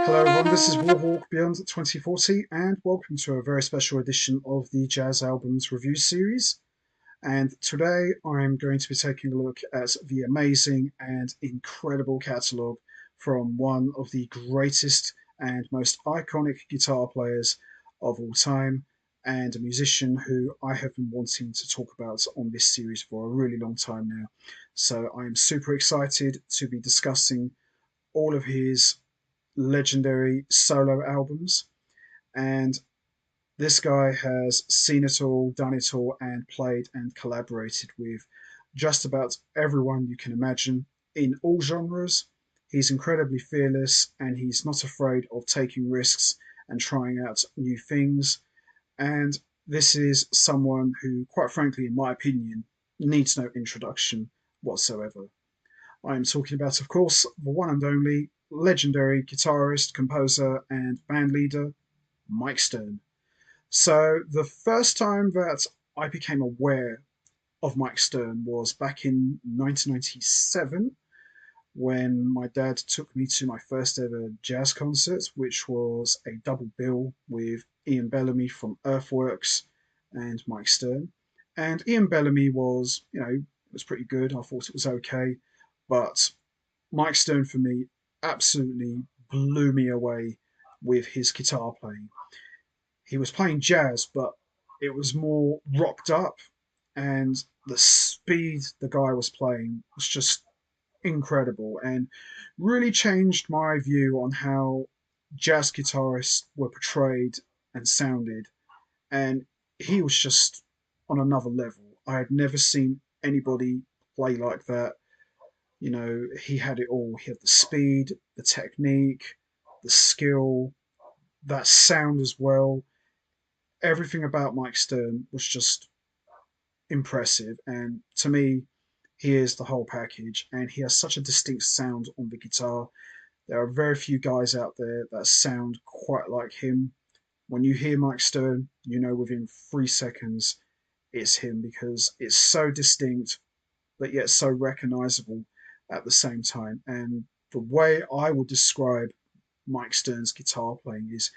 Hello everyone, this is Warhawk Beyond 2040 and welcome to a very special edition of the Jazz Albums Review Series. And today I'm going to be taking a look at the amazing and incredible catalogue from one of the greatest and most iconic guitar players of all time, and a musician who I have been wanting to talk about on this series for a really long time now. So I'm super excited to be discussing all of his legendary solo albums. And this guy has seen it all, done it all, and played and collaborated with just about everyone you can imagine in all genres. He's incredibly fearless and he's not afraid of taking risks and trying out new things. And this is someone who, quite frankly, in my opinion, needs no introduction whatsoever. I am talking about, of course, the one and only legendary guitarist, composer, and bandleader, Mike Stern. So, the first time that I became aware of Mike Stern was back in 1997 when my dad took me to my first ever jazz concert, which was a double bill with Ian Bellamy from Earthworks and Mike Stern. And Ian Bellamy was, it was pretty good. I thought it was okay. But Mike Stern for me absolutely blew me away with his guitar playing. He was playing jazz, but it was more rocked up, and the speed the guy was playing was just incredible and really changed my view on how jazz guitarists were portrayed and sounded. And he was just on another level. I had never seen anybody play like that. He had it all. He had the speed, the technique, the skill, that sound as well. Everything about Mike Stern was just impressive. And to me, he is the whole package. And he has such a distinct sound on the guitar. There are very few guys out there that sound quite like him. When you hear Mike Stern, you know within 3 seconds it's him because it's so distinct, but yet so recognizable at the same time. And the way I would describe Mike Stern's guitar playing is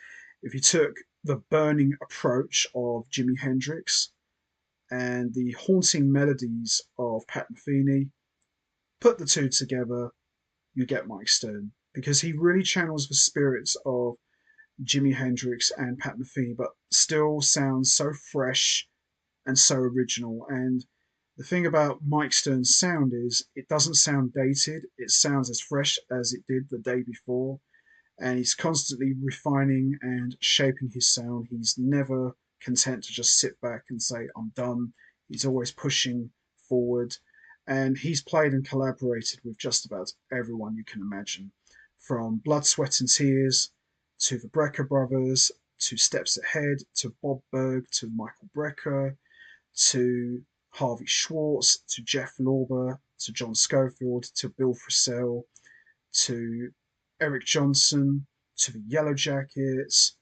if you took the burning approach of Jimi Hendrix and the haunting melodies of Pat Metheny, put the two together, you get Mike Stern because he really channels the spirits of Jimi Hendrix and Pat Metheny, but still sounds so fresh and so original. And the thing about Mike Stern's sound is it doesn't sound dated. It sounds as fresh as it did the day before. And he's constantly refining and shaping his sound. He's never content to just sit back and say, I'm done. He's always pushing forward. And he's played and collaborated with just about everyone you can imagine, from Blood, Sweat and Tears to the Brecker Brothers to Steps Ahead to Bob Berg to Michael Brecker to Harvey Schwartz, to Jeff Lorber, to John Scofield, to Bill Frisell, to Eric Johnson, to the Yellow Jackets,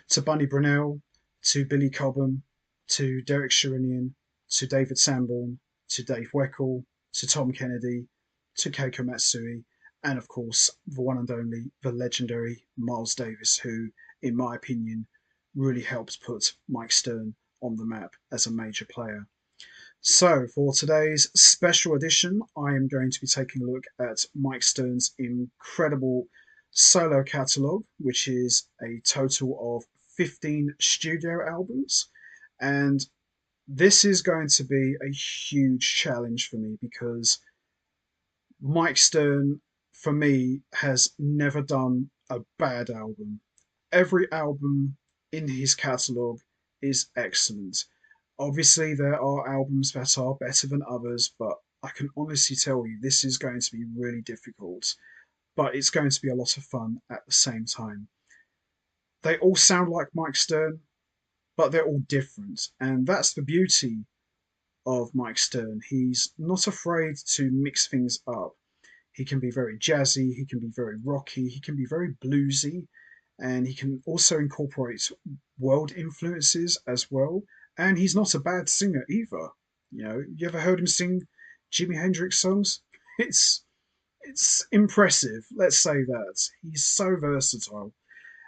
to Bunny Brunell, to Billy Cobham, to Derek Sherinian, to David Sanborn, to Dave Weckl, to Tom Kennedy, to Keiko Matsui, and of course, the one and only, the legendary Miles Davis, who, in my opinion, really helped put Mike Stern on the map as a major player. So, for today's special edition, I am going to be taking a look at Mike Stern's incredible solo catalogue, which is a total of 15 studio albums. And this is going to be a huge challenge for me because Mike Stern, for me, has never done a bad album. Every album in his catalogue is excellent. Obviously, there are albums that are better than others, but I can honestly tell you this is going to be really difficult, but it's going to be a lot of fun at the same time. They all sound like Mike Stern, but they're all different, and that's the beauty of Mike Stern. He's not afraid to mix things up. He can be very jazzy, he can be very rocky, he can be very bluesy, and he can also incorporate world influences as well. And he's not a bad singer either. You ever heard him sing Jimi Hendrix songs? It's it's impressive. Let's say that he's so versatile.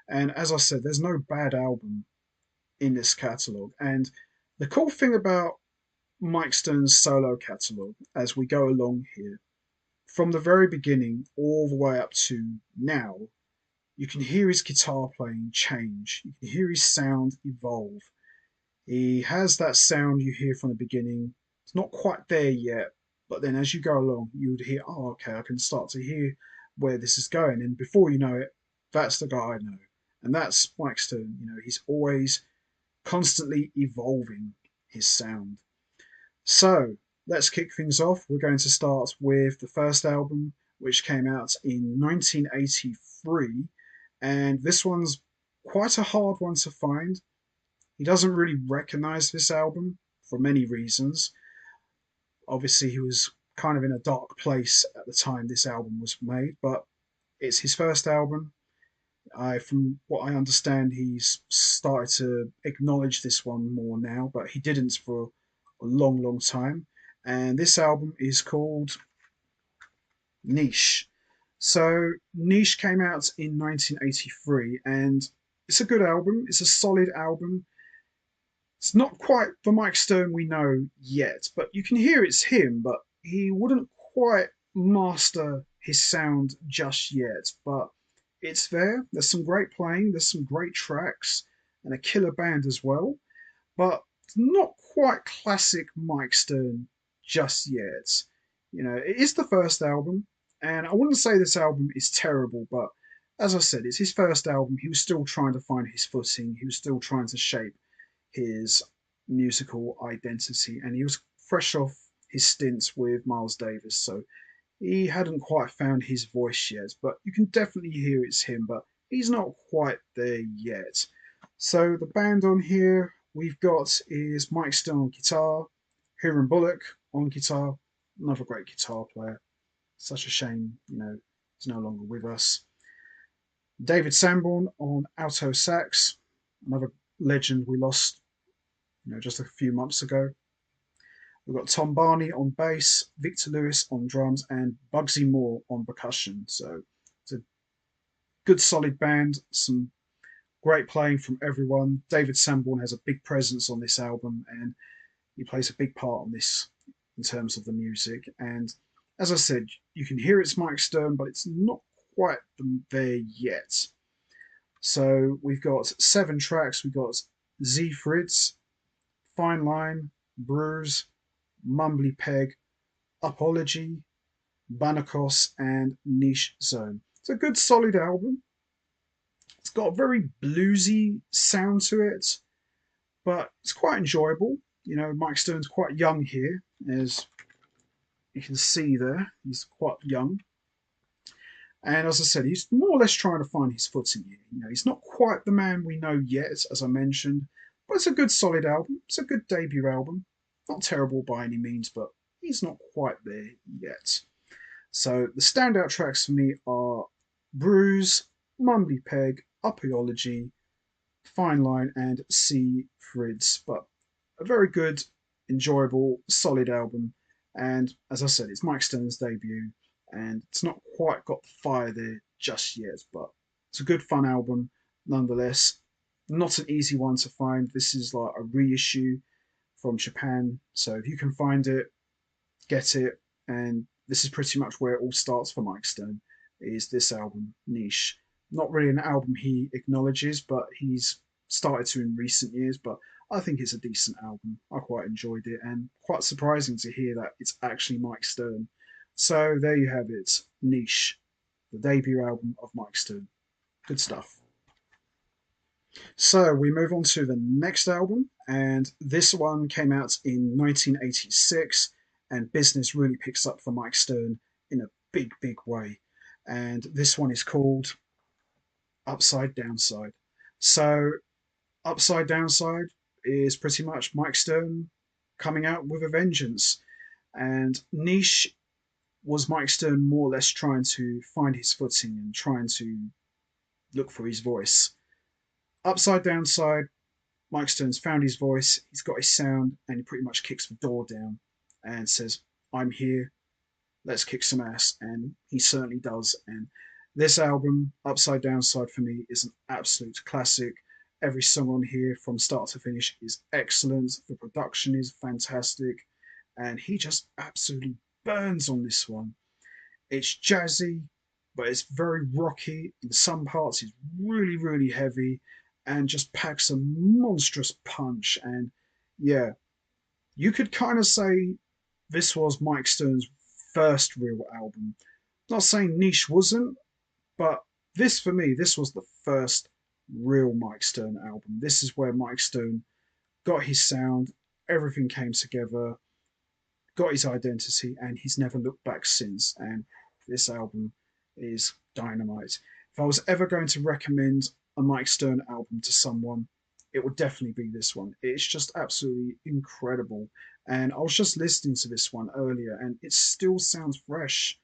And as I said, there's no bad album in this catalogue. And the cool thing about Mike Stern's solo catalogue, as we go along here, from the very beginning all the way up to now, you can hear his guitar playing change. You can hear his sound evolve. He has that sound you hear from the beginning. It's not quite there yet, but then as you go along, you would hear, oh, okay, I can start to hear where this is going. And before you know it, that's the guy I know. And that's Mike Stern. You know, he's always constantly evolving his sound. So let's kick things off. We're going to start with the first album, which came out in 1983. And this one's quite a hard one to find. He doesn't really recognize this album for many reasons. Obviously, he was kind of in a dark place at the time this album was made, but it's his first album. From what I understand, he's started to acknowledge this one more now, but he didn't for a long, long time. And this album is called Niche. So Niche came out in 1983, and it's a good album. It's a solid album. It's not quite the Mike Stern we know yet, but you can hear it's him, but he wouldn't quite master his sound just yet. But it's there. There's some great playing, there's some great tracks, and a killer band as well. But it's not quite classic Mike Stern just yet. You know, it is the first album, and I wouldn't say this album is terrible, but as I said, it's his first album. He was still trying to find his footing, he was still trying to shape his musical identity, and he was fresh off his stints with Miles Davis, so he hadn't quite found his voice yet. But you can definitely hear it's him, but he's not quite there yet. So the band on here we've got is Mike Stern on guitar, Hiram Bullock on guitar, another great guitar player. Such a shame, you know, he's no longer with us. David Sanborn on alto sax, another legend we lost, you know, just a few months ago. We've got Tom Barney on bass, Victor Lewis on drums, and Bugsy Moore on percussion. So it's a good, solid band. Some great playing from everyone. David Sanborn has a big presence on this album, and he plays a big part on this in terms of the music. And as I said, you can hear it's Mike Stern, but it's not quite there yet. So we've got 7 tracks. We've got Siegfrieds, Fine Line, Bruise, Mumbly Peg, Apology, Banacos, and Niche Zone. It's a good solid album. It's got a very bluesy sound to it, but it's quite enjoyable. You know, Mike Stern's quite young here, as you can see there. He's quite young. And as I said, he's more or less trying to find his footing here. You know, he's not quite the man we know yet, as I mentioned, but it's a good solid album. It's a good debut album. Not terrible by any means, but he's not quite there yet. So the standout tracks for me are Bruise, Mumbly Peg, Apology, Fine Line, and Siegfrieds. But a very good, enjoyable, solid album. And as I said, it's Mike Stern's debut, and it's not quite got the fire there just yet, but it's a good, fun album nonetheless. Not an easy one to find. This is like a reissue from Japan, so if you can find it, get it. And this is pretty much where it all starts for Mike Stern, is this album, Niche. Not really an album he acknowledges, but he's started to in recent years, but I think it's a decent album. I quite enjoyed it, and quite surprising to hear that it's actually Mike Stern. So there you have it, Niche, the debut album of Mike Stern. Good stuff. So we move on to the next album, and this one came out in 1986, and business really picks up for Mike Stern in a big, big way. And this one is called Upside Downside. So Upside Downside is pretty much Mike Stern coming out with a vengeance. And Niche was Mike Stern more or less trying to find his footing and trying to look for his voice. Upside Downside, Mike Stern's found his voice, he's got his sound, and he pretty much kicks the door down and says, I'm here, let's kick some ass, and he certainly does. And this album, Upside Downside, for me is an absolute classic. Every song on here from start to finish is excellent. The production is fantastic, and he just absolutely burns on this one. It's jazzy, but it's very rocky. In some parts, it's really, really heavy and just packs a monstrous punch. And yeah, you could kind of say this was Mike Stern's first real album. Not saying Niche wasn't, but this for me, this was the first real Mike Stern album. This is where Mike Stern got his sound, everything came together, got his identity, and he's never looked back since. And this album is dynamite. If I was ever going to recommend a Mike Stern album to someone, it would definitely be this one. It's just absolutely incredible. And I was just listening to this one earlier, and it still sounds fresh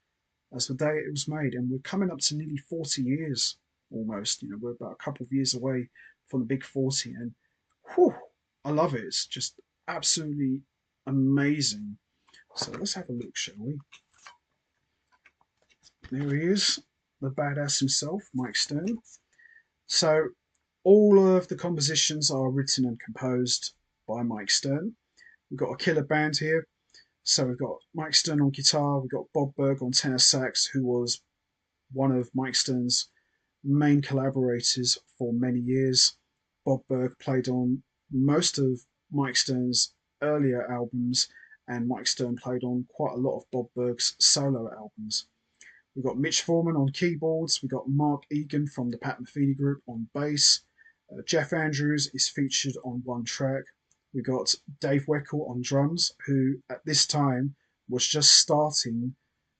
as the day it was made. And we're coming up to nearly 40 years almost. You know, we're about a couple of years away from the big 40. And whew, I love it. It's just absolutely amazing. So let's have a look, shall we? There he is, the badass himself, Mike Stern. So all of the compositions are written and composed by Mike Stern. We've got a killer band here. So we've got Mike Stern on guitar, we've got Bob Berg on tenor sax, who was one of Mike Stern's main collaborators for many years. Bob Berg played on most of Mike Stern's earlier albums, and Mike Stern played on quite a lot of Bob Berg's solo albums. We've got Mitch Foreman on keyboards. We've got Mark Egan from the Pat Metheny group on bass. Jeff Andrews is featured on one track. We've got Dave Weckl on drums, who at this time was just starting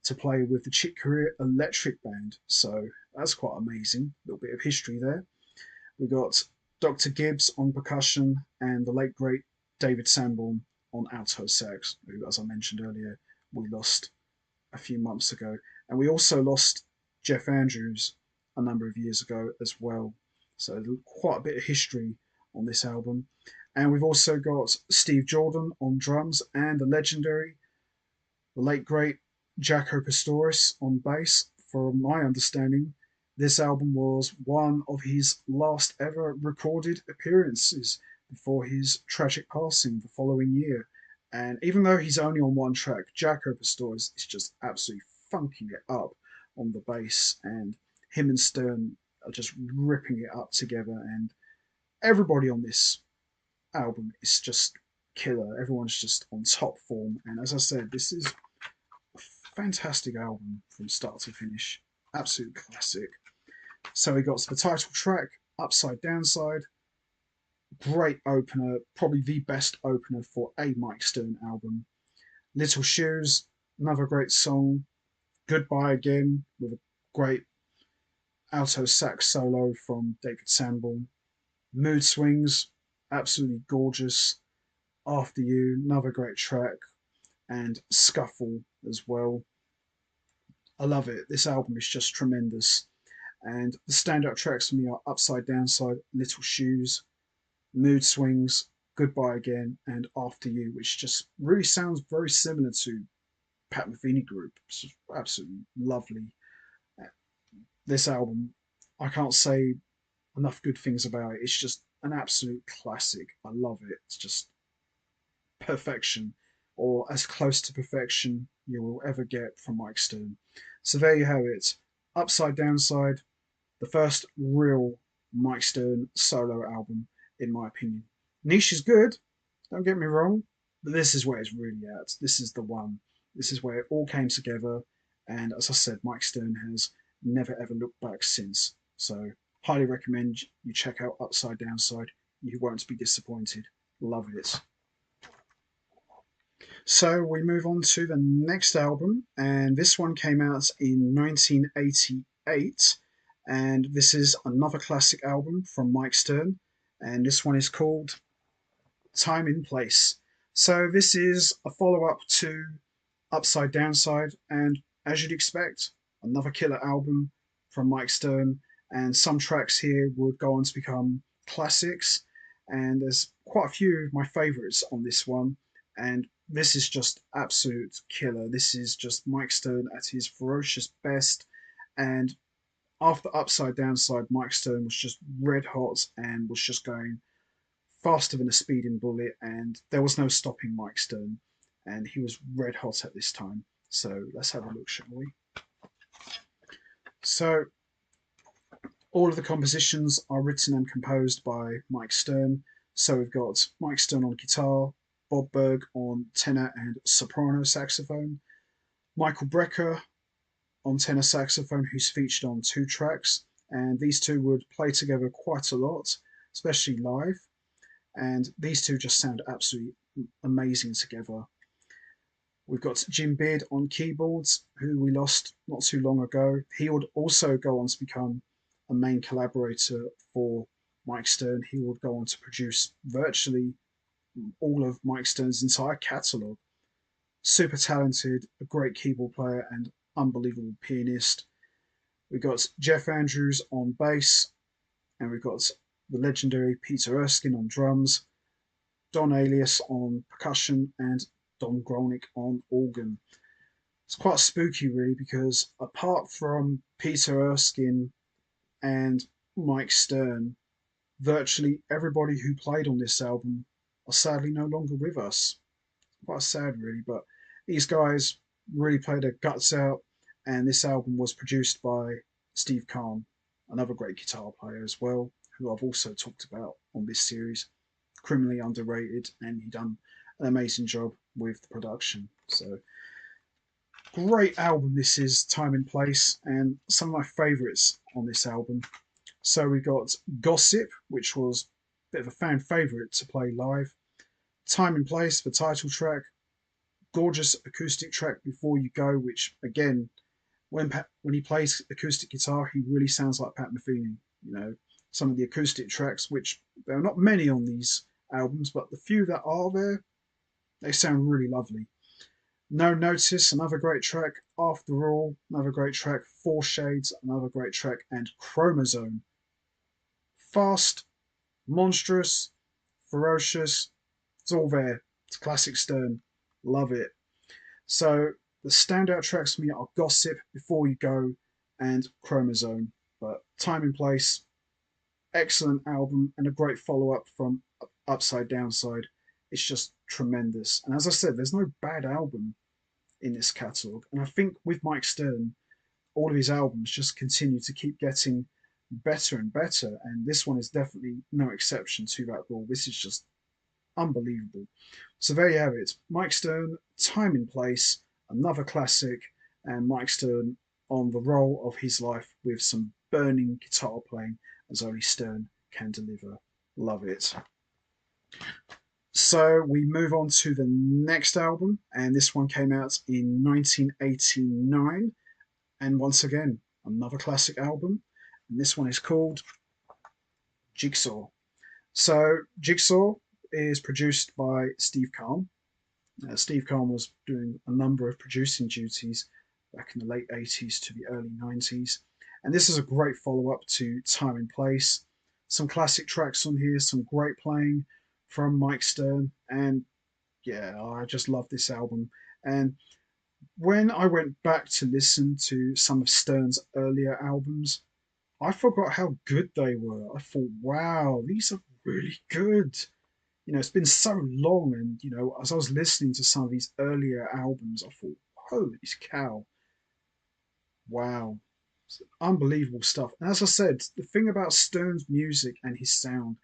to play with the Chick Corea Electric Band. So that's quite amazing. A little bit of history there. We've got Dr. Gibbs on percussion and the late great David Sanborn on alto sax, who, as I mentioned earlier, we lost a few months ago. And we also lost Jeff Andrews a number of years ago as well. So quite a bit of history on this album. And we've also got Steve Jordan on drums and the legendary, the late great Jaco Pastorius on bass. From my understanding, this album was one of his last ever recorded appearances before his tragic passing the following year. And even though he's only on one track, Jaco Pastorius is just absolutely funking it up on the bass, and him and Stern are just ripping it up together. And everybody on this album is just killer. Everyone's just on top form. And as I said, this is a fantastic album from start to finish. Absolute classic. So we got the title track, Upside Downside. Great opener, probably the best opener for a Mike Stern album. Little Shoes, another great song. Goodbye Again, with a great alto sax solo from David Sanborn. Mood Swings, absolutely gorgeous. After You, another great track. And Scuffle as well. I love it. This album is just tremendous. And the standout tracks for me are Upside Downside, Little Shoes, Mood Swings, Goodbye Again, and After You, which just really sounds very similar to Pat Metheny group. It's absolutely lovely. This album, I can't say enough good things about it. It's just an absolute classic. I love it. It's just perfection, or as close to perfection you will ever get from Mike Stern. So there you have it. Upside Downside, the first real Mike Stern solo album, in my opinion. Niche is good, don't get me wrong, but this is where it's really at. This is the one. This is where it all came together. And as I said, Mike Stern has never ever looked back since. So highly recommend you check out Upside Downside. You won't be disappointed. Love it. So we move on to the next album, and this one came out in 1988. And this is another classic album from Mike Stern, and this one is called Time in Place. So this is a follow-up to Upside Downside, and as you'd expect, another killer album from Mike Stern, and some tracks here would go on to become classics, and there's quite a few of my favourites on this one, and this is just absolute killer. This is just Mike Stern at his ferocious best. And after Upside Downside, Mike Stern was just red hot and was just going faster than a speeding bullet, and there was no stopping Mike Stern, and he was red hot at this time. So let's have a look, shall we? So all of the compositions are written and composed by Mike Stern. So we've got Mike Stern on guitar, Bob Berg on tenor and soprano saxophone, Michael Brecker on tenor saxophone, who's featured on 2 tracks, and these two would play together quite a lot, especially live. And these two just sound absolutely amazing together. We've got Jim Beard on keyboards, who we lost not too long ago. He would also go on to become a main collaborator for Mike Stern. He would go on to produce virtually all of Mike Stern's entire catalogue. Super talented, a great keyboard player, and unbelievable pianist. We've got Jeff Andrews on bass, and we've got the legendary Peter Erskine on drums, Don Alias on percussion, and Don Grolnick on organ. It's quite spooky, really, because apart from Peter Erskine and Mike Stern, virtually everybody who played on this album are sadly no longer with us. Quite sad, really, but these guys really played their guts out, and this album was produced by Steve Kahn, another great guitar player as well, who I've also talked about on this series. Criminally underrated, and he done an amazing job with the production. So great album this is, Time and Place, and some of my favourites on this album. So we got Gossip, which was a bit of a fan favourite to play live. Time and Place, the title track. Gorgeous acoustic track, Before You Go, which again, when he plays acoustic guitar, he really sounds like Pat Metheny. You know, some of the acoustic tracks, which there are not many on these albums, but the few that are there, they sound really lovely. No Notice, another great track. After All, another great track. Four Shades, another great track. And Chromosome. Fast, monstrous, ferocious, it's all there. It's classic Stern. Love it. So the standout tracks for me are Gossip, Before You Go, and Chromosome. But Time and Place, excellent album and a great follow up from Upside Downside. It's just tremendous. And as I said, there's no bad album in this catalogue. And I think with Mike Stern, all of his albums just continue to keep getting better and better. And this one is definitely no exception to that rule. This is just unbelievable. So there you have it. Mike Stern, Time and Place, another classic, and Mike Stern on the roll of his life with some burning guitar playing as only Stern can deliver. Love it. So we move on to the next album, and this one came out in 1989. And once again, another classic album. And this one is called Jigsaw. So Jigsaw is produced by Steve Kahn. Steve Kahn was doing a number of producing duties back in the late 80s to the early 90s. And this is a great follow up to Time and Place. Some classic tracks on here, some great playing from Mike Stern. And yeah, I just love this album. And when I went back to listen to some of Stern's earlier albums, I forgot how good they were. I thought, wow, these are really good. You know, it's been so long, and you know, as I was listening to some of these earlier albums, I thought, holy cow, wow, it's unbelievable stuff. And as I said, the thing about Stern's music and his sound,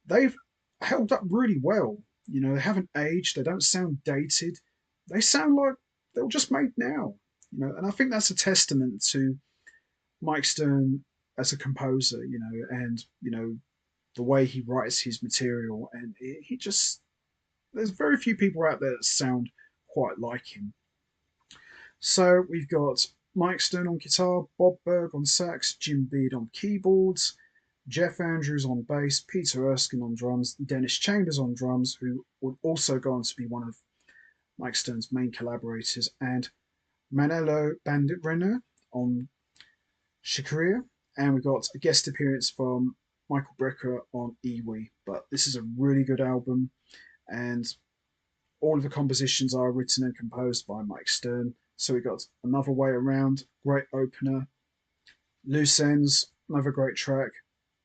they've held up really well. You know, they haven't aged, they don't sound dated, they sound like they were just made now. You know, and I think that's a testament to Mike Stern as a composer. You know, and you know the way he writes his material, and he just there's very few people out there that sound quite like him. So we've got Mike Stern on guitar, Bob Berg on sax, Jim Beard on keyboards, Jeff Andrews on bass, Peter Erskine on drums, Dennis Chambers on drums, who would also go on to be one of Mike Stern's main collaborators, and Manello Bandleader on Shakira. And we got a guest appearance from Michael Brecker on Iwi. But this is a really good album, and All of the compositions are written and composed by Mike Stern. So we got Another Way Around, great opener. Loose Ends, another great track.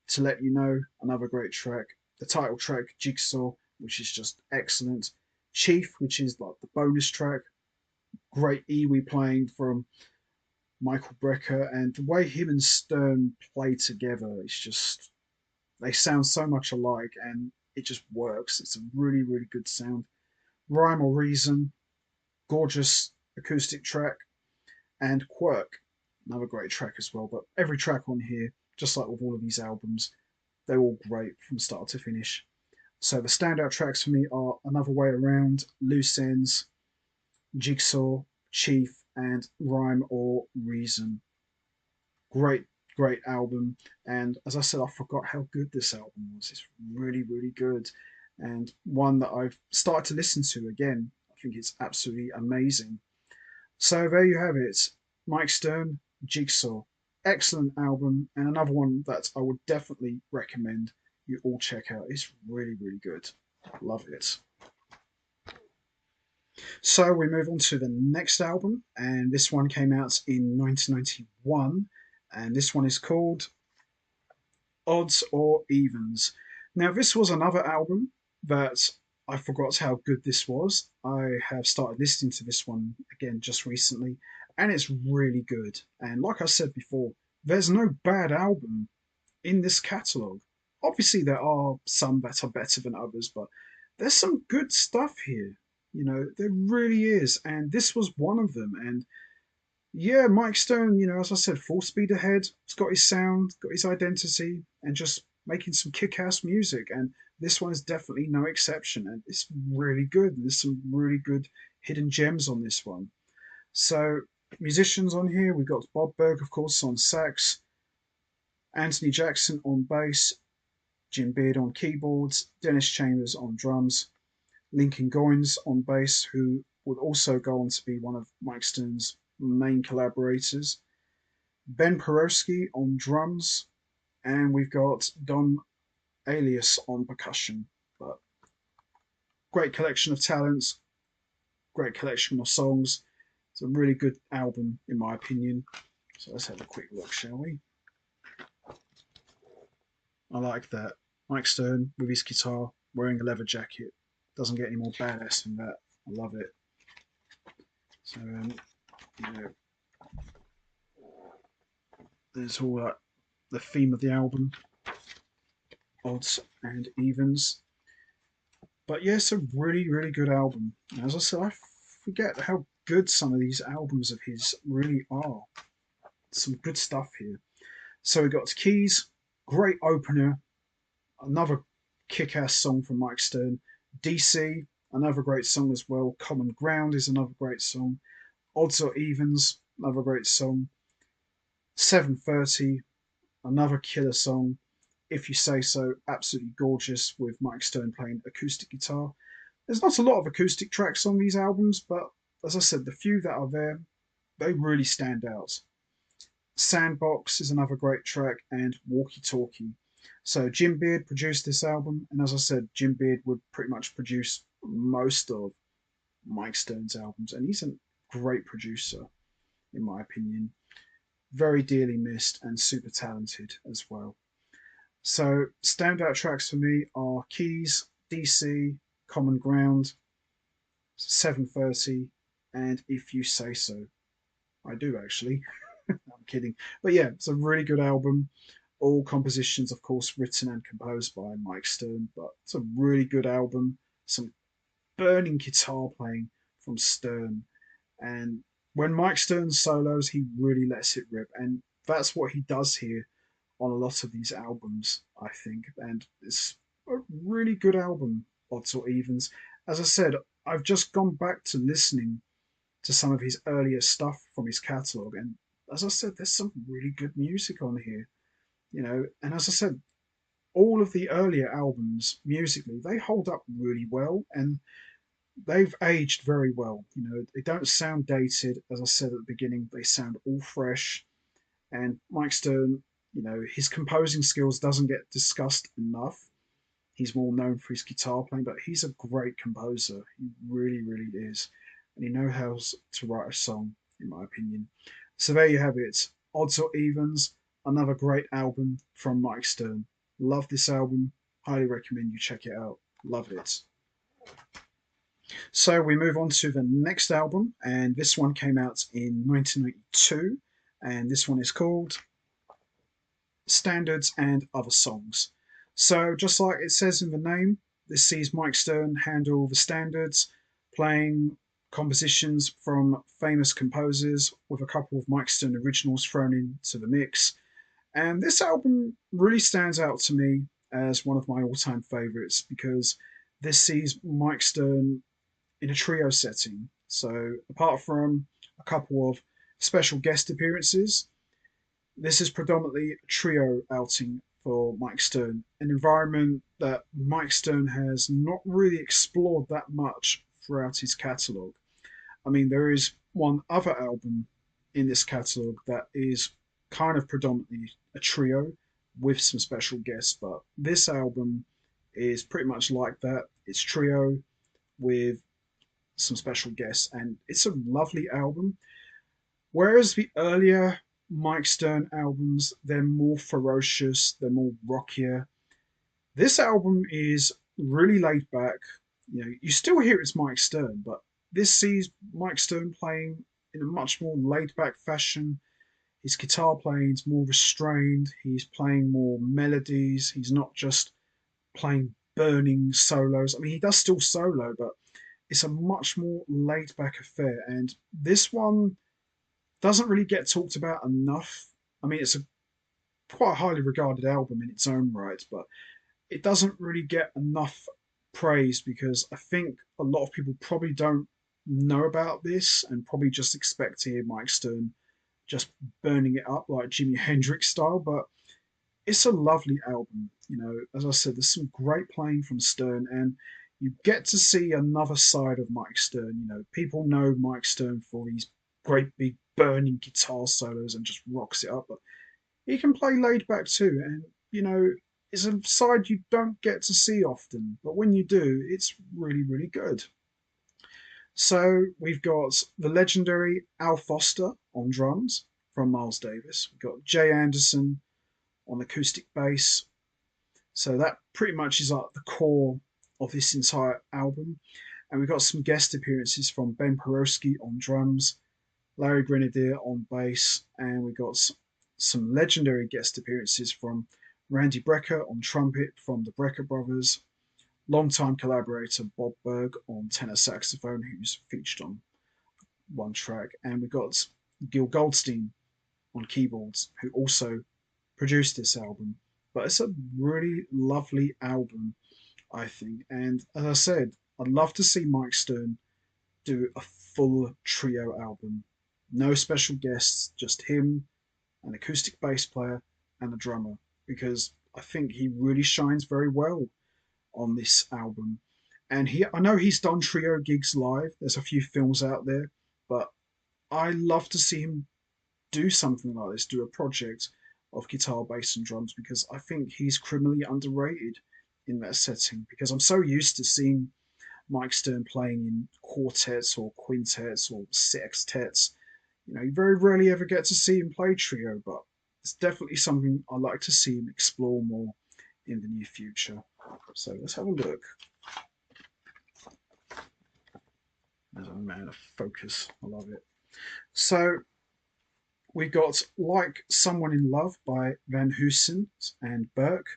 To Let You Know, another great track. The title track, Jigsaw, which is just excellent. Chief, which is like the bonus track. Great Iwi playing from Michael Brecker, and the way him and Stern play together, it's just, they sound so much alike and it just works. It's a really, really good sound. Rhyme or Reason, gorgeous acoustic track, and Quirk, another great track as well. But every track on here, just like with all of these albums, they're all great from start to finish. So the standout tracks for me are Another Way Around, Loose Ends, Jigsaw, Chief, and Rhyme or Reason. Great, great album. And as I said, I forgot how good this album was. It's really, really good. And one that I've started to listen to again. I think it's absolutely amazing. So there you have it. Mike Stern, Jigsaw. Excellent album, and another one that I would definitely recommend you all check out. It's really, really good. Love it. So we move on to the next album, and this one came out in 1991, and this one is called Odds or Evens. Now, this was another album that I forgot how good this was. I have started listening to this one again just recently, and it's really good. And like I said before, there's no bad album in this catalogue. Obviously, there are some that are better than others, but there's some good stuff here. You know, there really is. And this was one of them. And yeah, Mike Stern, as I said, full speed ahead. He's got his sound, got his identity, and just making some kick-ass music. And this one is definitely no exception. And it's really good. There's some really good hidden gems on this one. So, musicians on here, we've got Bob Berg, of course, on sax, Anthony Jackson on bass, Jim Beard on keyboards, Dennis Chambers on drums, Lincoln Goines on bass, who would also go on to be one of Mike Stern's main collaborators, Ben Porowski on drums, and we've got Don Alias on percussion. But great collection of talents, great collection of songs. It's a really good album, in my opinion. So let's have a quick look, shall we? I like that. Mike Stern with his guitar, wearing a leather jacket. Doesn't get any more badass than that. I love it. So, there's all that, the theme of the album, odds and evens. But yeah, it's a really, really good album. As I said, I forget how good some of these albums of his really are. Some good stuff here. So we got Keys, great opener, another kick-ass song from Mike Stern. DC, another great song as well. Common Ground is another great song. Odds or Evens, another great song. 7:30, another killer song. If You Say So, absolutely gorgeous with Mike Stern playing acoustic guitar. There's not a lot of acoustic tracks on these albums, but as I said, the few that are there, they really stand out. Sandbox is another great track, and Walkie Talkie. So Jim Beard produced this album, and as I said, Jim Beard would pretty much produce most of Mike Stern's albums, and he's a great producer, in my opinion. Very dearly missed and super talented as well. So standout tracks for me are Keys, DC, Common Ground, 7:30, and If You Say So. I do actually. I'm kidding. But yeah, it's a really good album. All compositions, of course, written and composed by Mike Stern, but it's a really good album. Some burning guitar playing from Stern. And when Mike Stern solos, he really lets it rip. And that's what he does here on a lot of these albums, I think. And it's a really good album, Odds or Evens. As I said, I've just gone back to listening to some of his earlier stuff from his catalogue. And as I said, there's some really good music on here, And as I said, all of the earlier albums musically, they hold up really well and they've aged very well. They don't sound dated. As I said at the beginning, they sound all fresh. And Mike Stern, his composing skills doesn't get discussed enough. He's more known for his guitar playing, but he's a great composer. He really, really is. And he knows how to write a song, in my opinion. So there you have it. Odds or Evens, another great album from Mike Stern. Love this album. Highly recommend you check it out. Love it. So we move on to the next album, and this one came out in 1992, and this one is called Standards and Other Songs. So just like it says in the name, this sees Mike Stern handle the standards, playing compositions from famous composers with a couple of Mike Stern originals thrown into the mix. And this album really stands out to me as one of my all-time favorites because this sees Mike Stern in a trio setting. So apart from a couple of special guest appearances, this is predominantly a trio outing for Mike Stern, an environment that Mike Stern has not really explored that much throughout his catalogue. I mean, there is one other album in this catalogue that is kind of predominantly a trio with some special guests, but this album is pretty much like that. It's trio with some special guests, and it's a lovely album. Whereas the earlier Mike Stern albums, they're more ferocious, they're more rockier. This album is really laid back. You know, you still hear it's Mike Stern, but this sees Mike Stern playing in a much more laid back fashion. His guitar playing is more restrained. He's playing more melodies. He's not just playing burning solos. I mean, he does still solo, but it's a much more laid back affair. And this one doesn't really get talked about enough. I mean, it's a quite highly regarded album in its own right, but it doesn't really get enough praise because I think a lot of people probably don't know about this and probably just expect to hear Mike Stern just burning it up like Jimi Hendrix style. But it's a lovely album. You know, as I said, there's some great playing from Stern, and you get to see another side of Mike Stern. You know, people know Mike Stern for these great big burning guitar solos and just rocks it up, but he can play laid back too. And you know, it's a side you don't get to see often, but when you do, it's really, really good. So we've got the legendary Al Foster on drums from Miles Davis. We've got Jay Anderson on acoustic bass. So that pretty much is like the core of this entire album. And we've got some guest appearances from Ben Peroski on drums, Larry Grenadier on bass, and we got some legendary guest appearances from Randy Brecker on trumpet from the Brecker Brothers, longtime collaborator Bob Berg on tenor saxophone, who's featured on one track, and we got Gil Goldstein on keyboards, who also produced this album. But it's a really lovely album, I think. And as I said, I'd love to see Mike Stern do a full trio album. No special guests, just him, an acoustic bass player, and a drummer, because I think he really shines very well on this album. And I know he's done trio gigs live. There's a few films out there, but I love to see him do something like this, do a project of guitar, bass, and drums, because I think he's criminally underrated in that setting. Because I'm so used to seeing Mike Stern playing in quartets or quintets or sextets. You know, you very rarely ever get to see him play trio, but it's definitely something I'd like to see him explore more in the near future. So let's have a look. There's a man of focus. I love it. So we got Like Someone in Love by Van Heusen and Burke.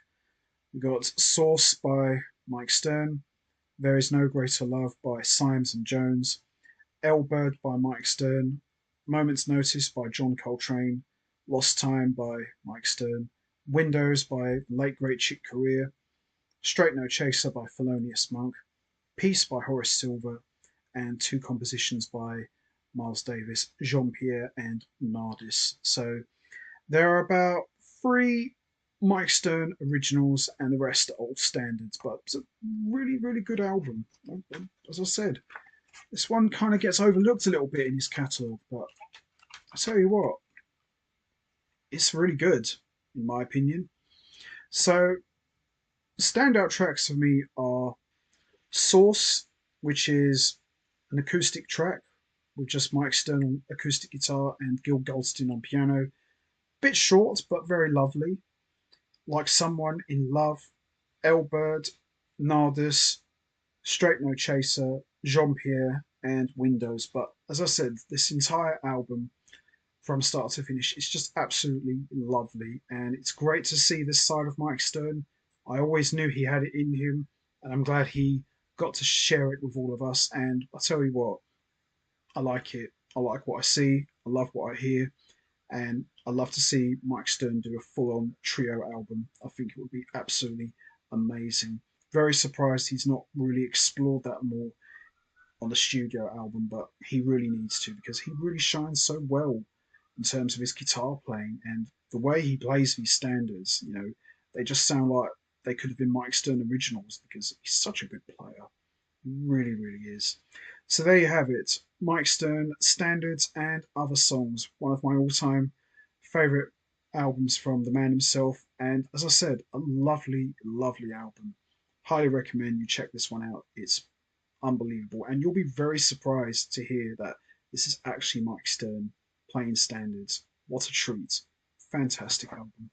We got Source by Mike Stern. There Is No Greater Love by Symes and Jones. Elbird by Mike Stern. Moment's Notice by John Coltrane. Lost Time by Mike Stern. Windows by late great Chick Corea. Straight No Chaser by Thelonious Monk. Peace by Horace Silver. And two compositions by Miles Davis, Jean-Pierre and Nardis. So there are about 3 Mike Stern originals and the rest are old standards, but it's a really, really good album. As I said, this one kind of gets overlooked a little bit in his catalogue, but I tell you what, it's really good, in my opinion. So Standout tracks for me are Source, which is an acoustic track with just Mike Stern on acoustic guitar and Gil Goldstein on piano. Bit short, but very lovely. Like Someone in Love, Elbird, Nardus, Straight No Chaser, Jean Pierre, and Windows. But as I said, this entire album from start to finish, it's just absolutely lovely. And it's great to see this side of Mike Stern. I always knew he had it in him, and I'm glad he got to share it with all of us. And I tell you what, I like it. I like what I see. I love what I hear. And I love to see Mike Stern do a full-on trio album. I think it would be absolutely amazing. Very surprised he's not really explored that more on the studio album, but he really needs to because he really shines so well in terms of his guitar playing and the way he plays these standards. You know, they just sound like they could have been Mike Stern originals because he's such a good player. He really, really is. So there you have it. Mike Stern, Standards and Other Songs. One of my all-time favourite albums from the man himself. And as I said, a lovely, lovely album. Highly recommend you check this one out. It's unbelievable. And you'll be very surprised to hear that this is actually Mike Stern playing standards. What a treat. Fantastic album.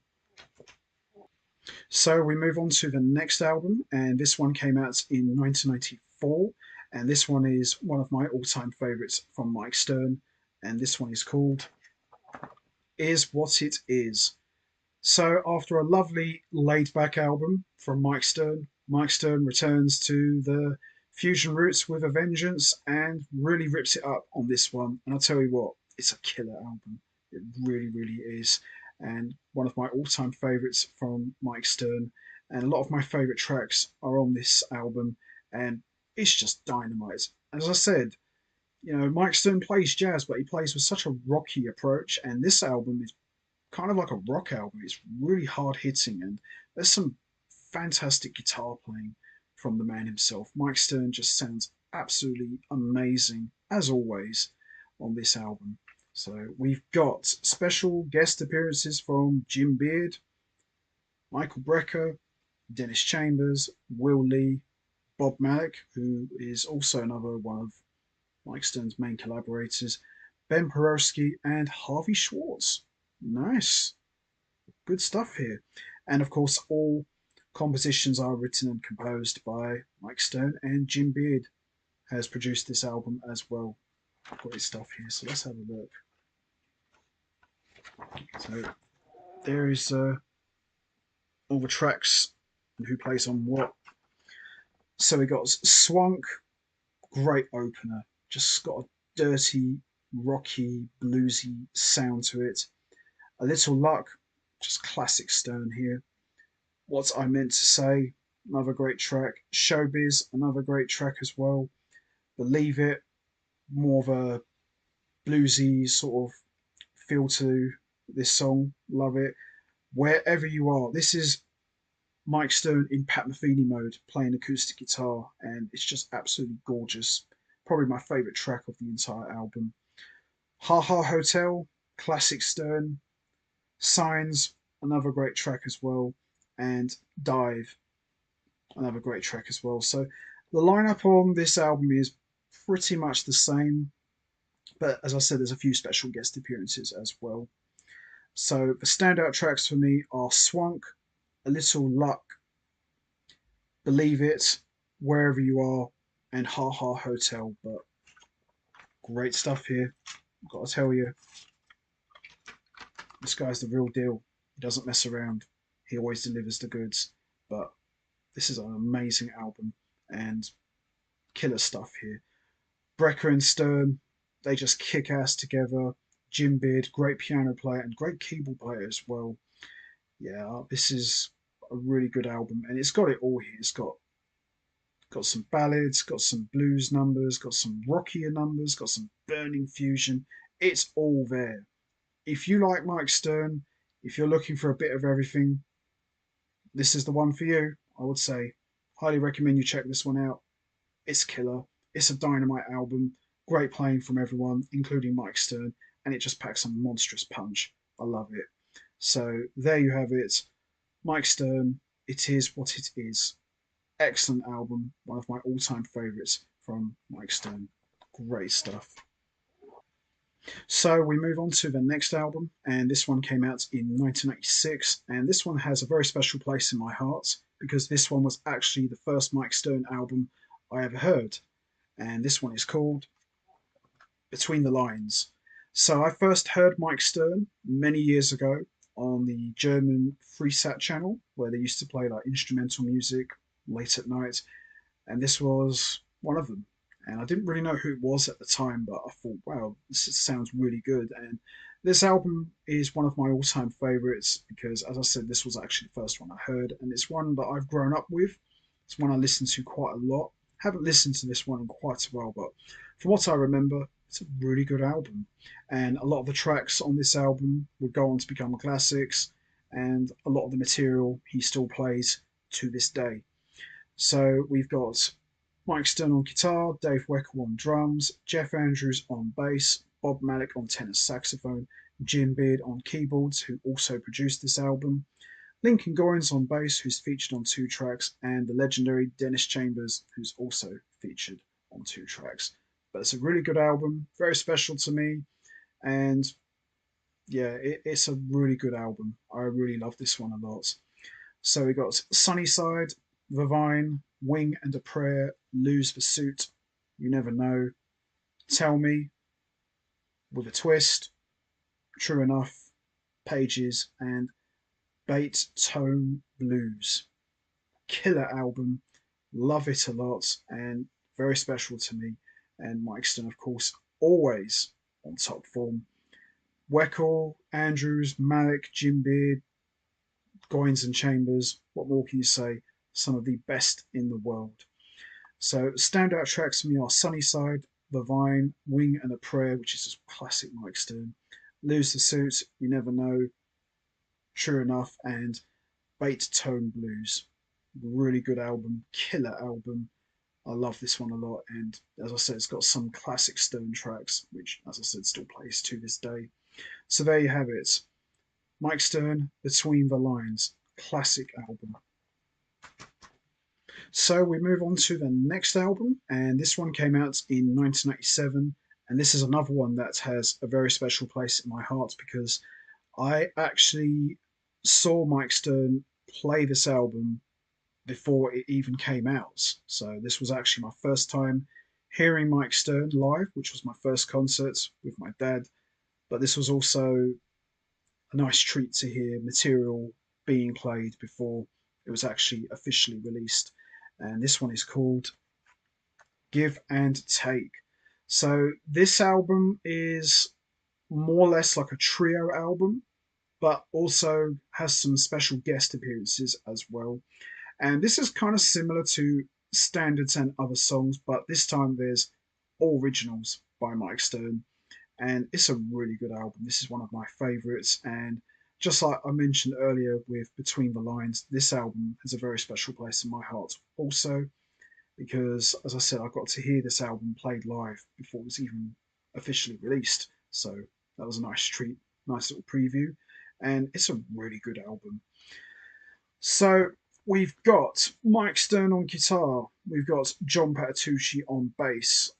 So we move on to the next album, and this one came out in 1994. And this one is one of my all time favorites from Mike Stern. And this one is called Is What It Is. So, after a lovely laid back album from Mike Stern returns to the fusion roots with a vengeance and really rips it up on this one. And I'll tell you what, it's a killer album. It really, really is. And one of my all time favourites from Mike Stern. And a lot of my favourite tracks are on this album. And it's just dynamite. As I said, you know, Mike Stern plays jazz, but he plays with such a rocky approach. And this album is kind of like a rock album. It's really hard hitting, and there's some fantastic guitar playing from the man himself. Mike Stern just sounds absolutely amazing, as always, on this album. So we've got special guest appearances from Jim Beard, Michael Brecker, Dennis Chambers, Will Lee, Bob Malik, who is also another one of Mike Stern's main collaborators, Ben Porowski, and Harvey Schwartz. Nice. Good stuff here. And of course, all compositions are written and composed by Mike Stern, and Jim Beard has produced this album as well. Great stuff here. So let's have a look. So there is all the tracks and who plays on what. So we got Swank, great opener. Just got a dirty, rocky, bluesy sound to it. A Little Luck, just classic Stern here. What I Meant to Say, another great track. Showbiz, another great track as well. Believe It, more of a bluesy sort of feel to this song. Love it. Wherever You Are, this is Mike Stern in Pat Metheny mode playing acoustic guitar, and it's just absolutely gorgeous. Probably my favourite track of the entire album. Ha Ha Hotel, classic Stern. Signs, another great track as well. And Dive, another great track as well. So the lineup on this album is pretty much the same, but as I said, there's a few special guest appearances as well. So the standout tracks for me are Swank, A Little Luck, Believe It, Wherever You Are, and Ha Ha Hotel. But great stuff here. I've got to tell you, this guy's the real deal. He doesn't mess around. He always delivers the goods. But this is an amazing album and killer stuff here. Brecker and Stern, they just kick ass together. Jim Beard, great piano player and great keyboard player as well. Yeah, this is a really good album, and it's got it all here. It's got some ballads, got some blues numbers, got some rockier numbers, got some burning fusion. It's all there. If you like Mike Stern, if you're looking for a bit of everything, this is the one for you, I would say. Highly recommend you check this one out. It's killer. It's a dynamite album. Great playing from everyone, including Mike Stern, and it just packs a monstrous punch. I love it. So there you have it. Mike Stern, it is what it is. Excellent album, one of my all-time favourites from Mike Stern. Great stuff. So we move on to the next album, and this one came out in 1986, and this one has a very special place in my heart because this one was actually the first Mike Stern album I ever heard, and this one is called Between the Lines. So I first heard Mike Stern many years ago on the German Freesat channel, where they used to play like instrumental music late at night, and this was one of them. And I didn't really know who it was at the time, but I thought, wow, this sounds really good. And this album is one of my all-time favorites because, as I said, this was actually the first one I heard, and it's one that I've grown up with. It's one I listen to quite a lot. Haven't listened to this one in quite a while, but from what I remember, it's a really good album. And a lot of the tracks on this album would go on to become classics, and a lot of the material he still plays to this day. So we've got Mike Stern on guitar, Dave Weckl on drums, Jeff Andrews on bass, Bob Malik on tenor saxophone, Jim Beard on keyboards, who also produced this album, Lincoln Goines on bass, who's featured on 2 tracks, and the legendary Dennis Chambers, who's also featured on 2 tracks. But it's a really good album, very special to me, and yeah, it's a really good album. I really love this one a lot. So we got Sunnyside, The Vine, Wing and a Prayer, Lose the Suit, You Never Know, Tell Me, With a Twist, True Enough, Pages, and Bait Tone Blues. Killer album, love it a lot, and very special to me. And Mike Stern, of course, always on top form. Weckl, Andrews, Malik, Jim Beard, Goines and Chambers, what more can you say? Some of the best in the world. So standout tracks for me are Sunnyside, The Vine, Wing and a Prayer, which is a classic Mike Stern, Lose the Suit, You Never Know, True Enough, and Bait Tone Blues. Really good album, killer album. I love this one a lot, and as I said, it's got some classic Stern tracks, which, as I said, still plays to this day. So there you have it. Mike Stern, Between the Lines, classic album. So we move on to the next album, and this one came out in 1987, and this is another one that has a very special place in my heart because I actually saw Mike Stern play this album before it even came out. So this was actually my first time hearing Mike Stern live, which was my first concert with my dad. But this was also a nice treat to hear material being played before it was actually officially released. And this one is called Give and Take. So this album is more or less like a trio album, but also has some special guest appearances as well. And this is kind of similar to Standards and Other Songs, but this time there's all originals by Mike Stern. And it's a really good album. This is one of my favorites. And just like I mentioned earlier with Between the Lines, this album has a very special place in my heart also, because as I said, I got to hear this album played live before it was even officially released. So that was a nice treat, nice little preview. And it's a really good album. So we've got Mike Stern on guitar, we've got John Patitucci on bass,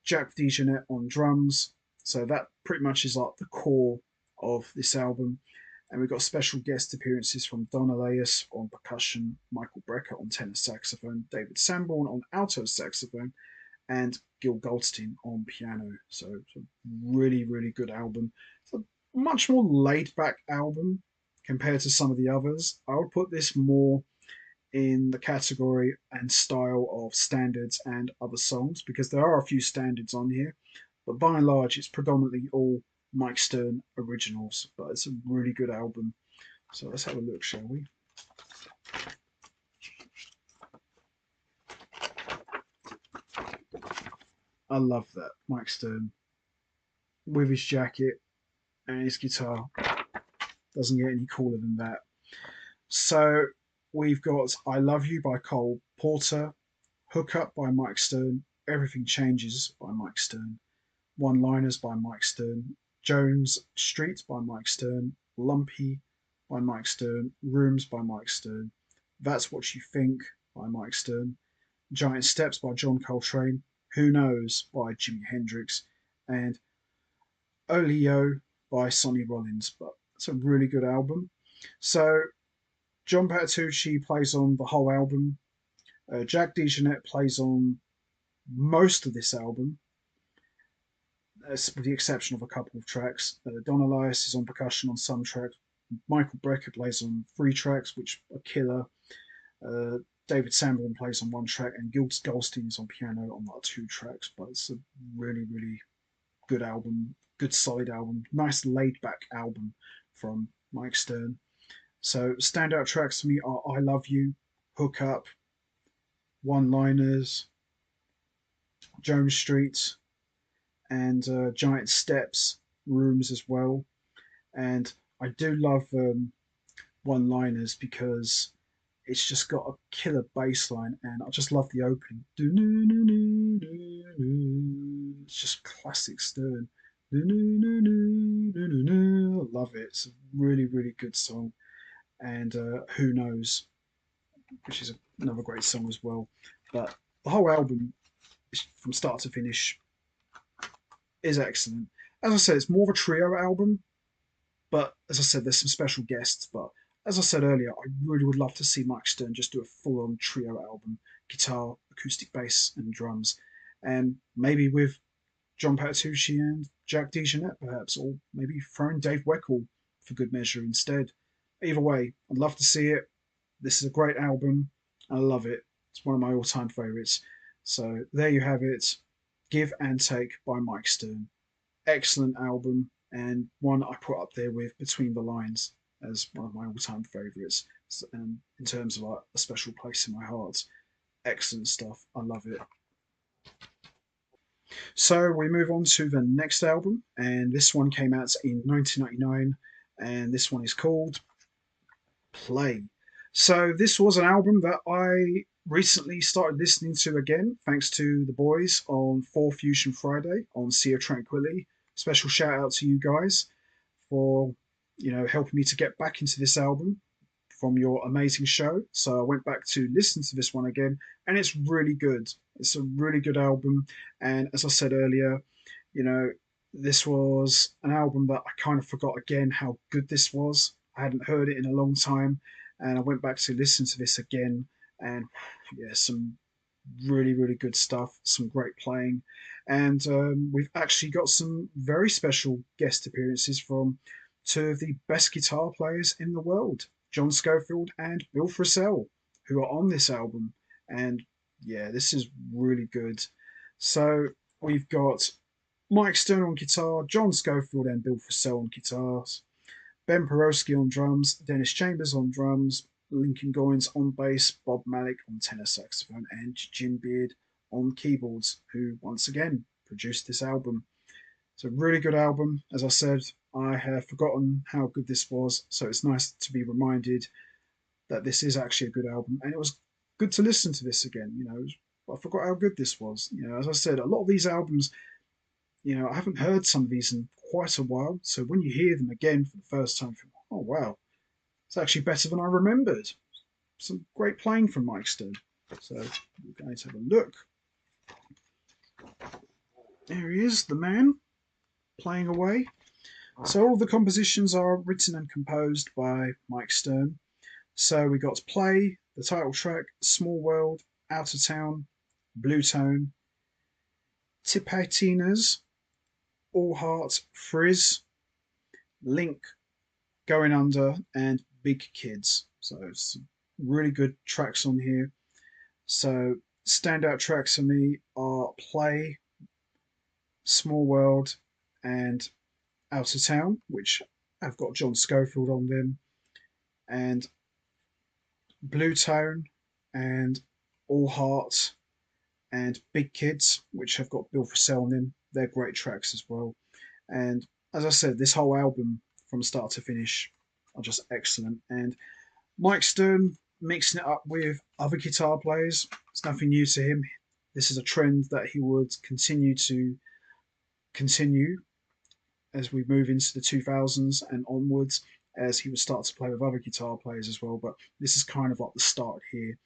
Jack DeJohnette on drums. So that pretty much is like the core of this album. And we've got special guest appearances from Don Alias on percussion, Michael Brecker on tenor saxophone, David Sanborn on alto saxophone, and Gil Goldstein on piano. So it's a really, really good album. It's a much more laid back album compared to some of the others. I would put this more in the category and style of standards and other songs because there are a few standards on here, but by and large it's predominantly all Mike Stern originals. But it's a really good album. So let's have a look, shall we? I love that Mike Stern with his jacket and his guitar. Doesn't get any cooler than that. So we've got I Love You by Cole Porter, Hook Up by Mike Stern, Everything Changes by Mike Stern, One Liners by Mike Stern, Jones Street by Mike Stern, Lumpy by Mike Stern, Rooms by Mike Stern, That's What You Think by Mike Stern, Giant Steps by John Coltrane, Who Knows by Jimi Hendrix, and Olio by Sonny Rollins. But it's a really good album. So John Patitucci plays on the whole album. Jack DeJohnette plays on most of this album, with the exception of a couple of tracks. Don Elias is on percussion on some tracks. Michael Brecker plays on 3 tracks, which are killer. Uh, David Sanborn plays on 1 track, and Gil Goldstein is on piano on like 2 tracks. But it's a really, really good album, good solid album, nice laid back album from Mike Stern. So standout tracks for me are I Love You, Hook Up, One Liners, Jones Street, and Giant Steps, Rooms as well. And I do love One Liners because it's just got a killer bass line, and I just love the opening. It's just classic Stern. I love it. It's a really, really good song. And Who Knows, which is another great song as well. But the whole album, from start to finish, is excellent. As I said, it's more of a trio album, but as I said, there's some special guests. But as I said earlier, I really would love to see Mike Stern just do a full-on trio album: guitar, acoustic bass, and drums, and maybe with John Patitucci and Jack DeJohnette, perhaps, or maybe throwing Dave Weckl for good measure instead. Either way, I'd love to see it. This is a great album. I love it. It's one of my all-time favorites. So there you have it. Give and Take by Mike Stern. Excellent album, and one I put up there with Between the Lines as one of my all-time favorites. In terms of a special place in my heart. Excellent stuff. I love it. So we move on to the next album, and this one came out in 1999, and this one is called Play. So this was an album that I recently started listening to again, thanks to the boys on 4 Fusion Friday on Sea of Tranquility. Special shout out to you guys for helping me to get back into this album from your amazing show. So I went back to listen to this one again, and it's really good. It's a really good album, and as I said earlier, this was an album that I kind of forgot again how good this was. I hadn't heard it in a long time, and I went back to listen to this again, and yeah, some really, really good stuff, some great playing, and we've actually got some very special guest appearances from 2 of the best guitar players in the world, John Scofield and Bill Frisell, who are on this album, and yeah, this is really good. So we've got Mike Stern on guitar, John Scofield and Bill Frisell on guitars, Ben Porowski on drums, Dennis Chambers on drums, Lincoln Goins on bass, Bob Malik on tenor saxophone, and Jim Beard on keyboards, who once again produced this album. It's a really good album. As I said, I have forgotten how good this was, so it's nice to be reminded that this is actually a good album, and it was good to listen to this again. I forgot how good this was. As I said, a lot of these albums, I haven't heard some of these in quite a while, so when you hear them again for the first time, you think, oh wow, it's actually better than I remembered. Some great playing from Mike Stern. So we're going to have a look. There he is, the man, playing away. So all of the compositions are written and composed by Mike Stern. So we got Play, the title track, Small World, Out of Town, Blue Tone, Tipatinas, All Heart, Frizz, Link, Going Under, and Big Kids. So some really good tracks on here. So standout tracks for me are Play, Small World, and Out of Town, which have got John Scofield on them, and Blue Tone, and All Heart, and Big Kids, which have got Bill Frisell on them. They're great tracks as well. And as I said, this whole album from start to finish are just excellent. And Mike Stern mixing it up with other guitar players, it's nothing new to him. This is a trend that he would continue as we move into the 2000s and onwards. as he would start to play with other guitar players as well. But this is kind of like the start here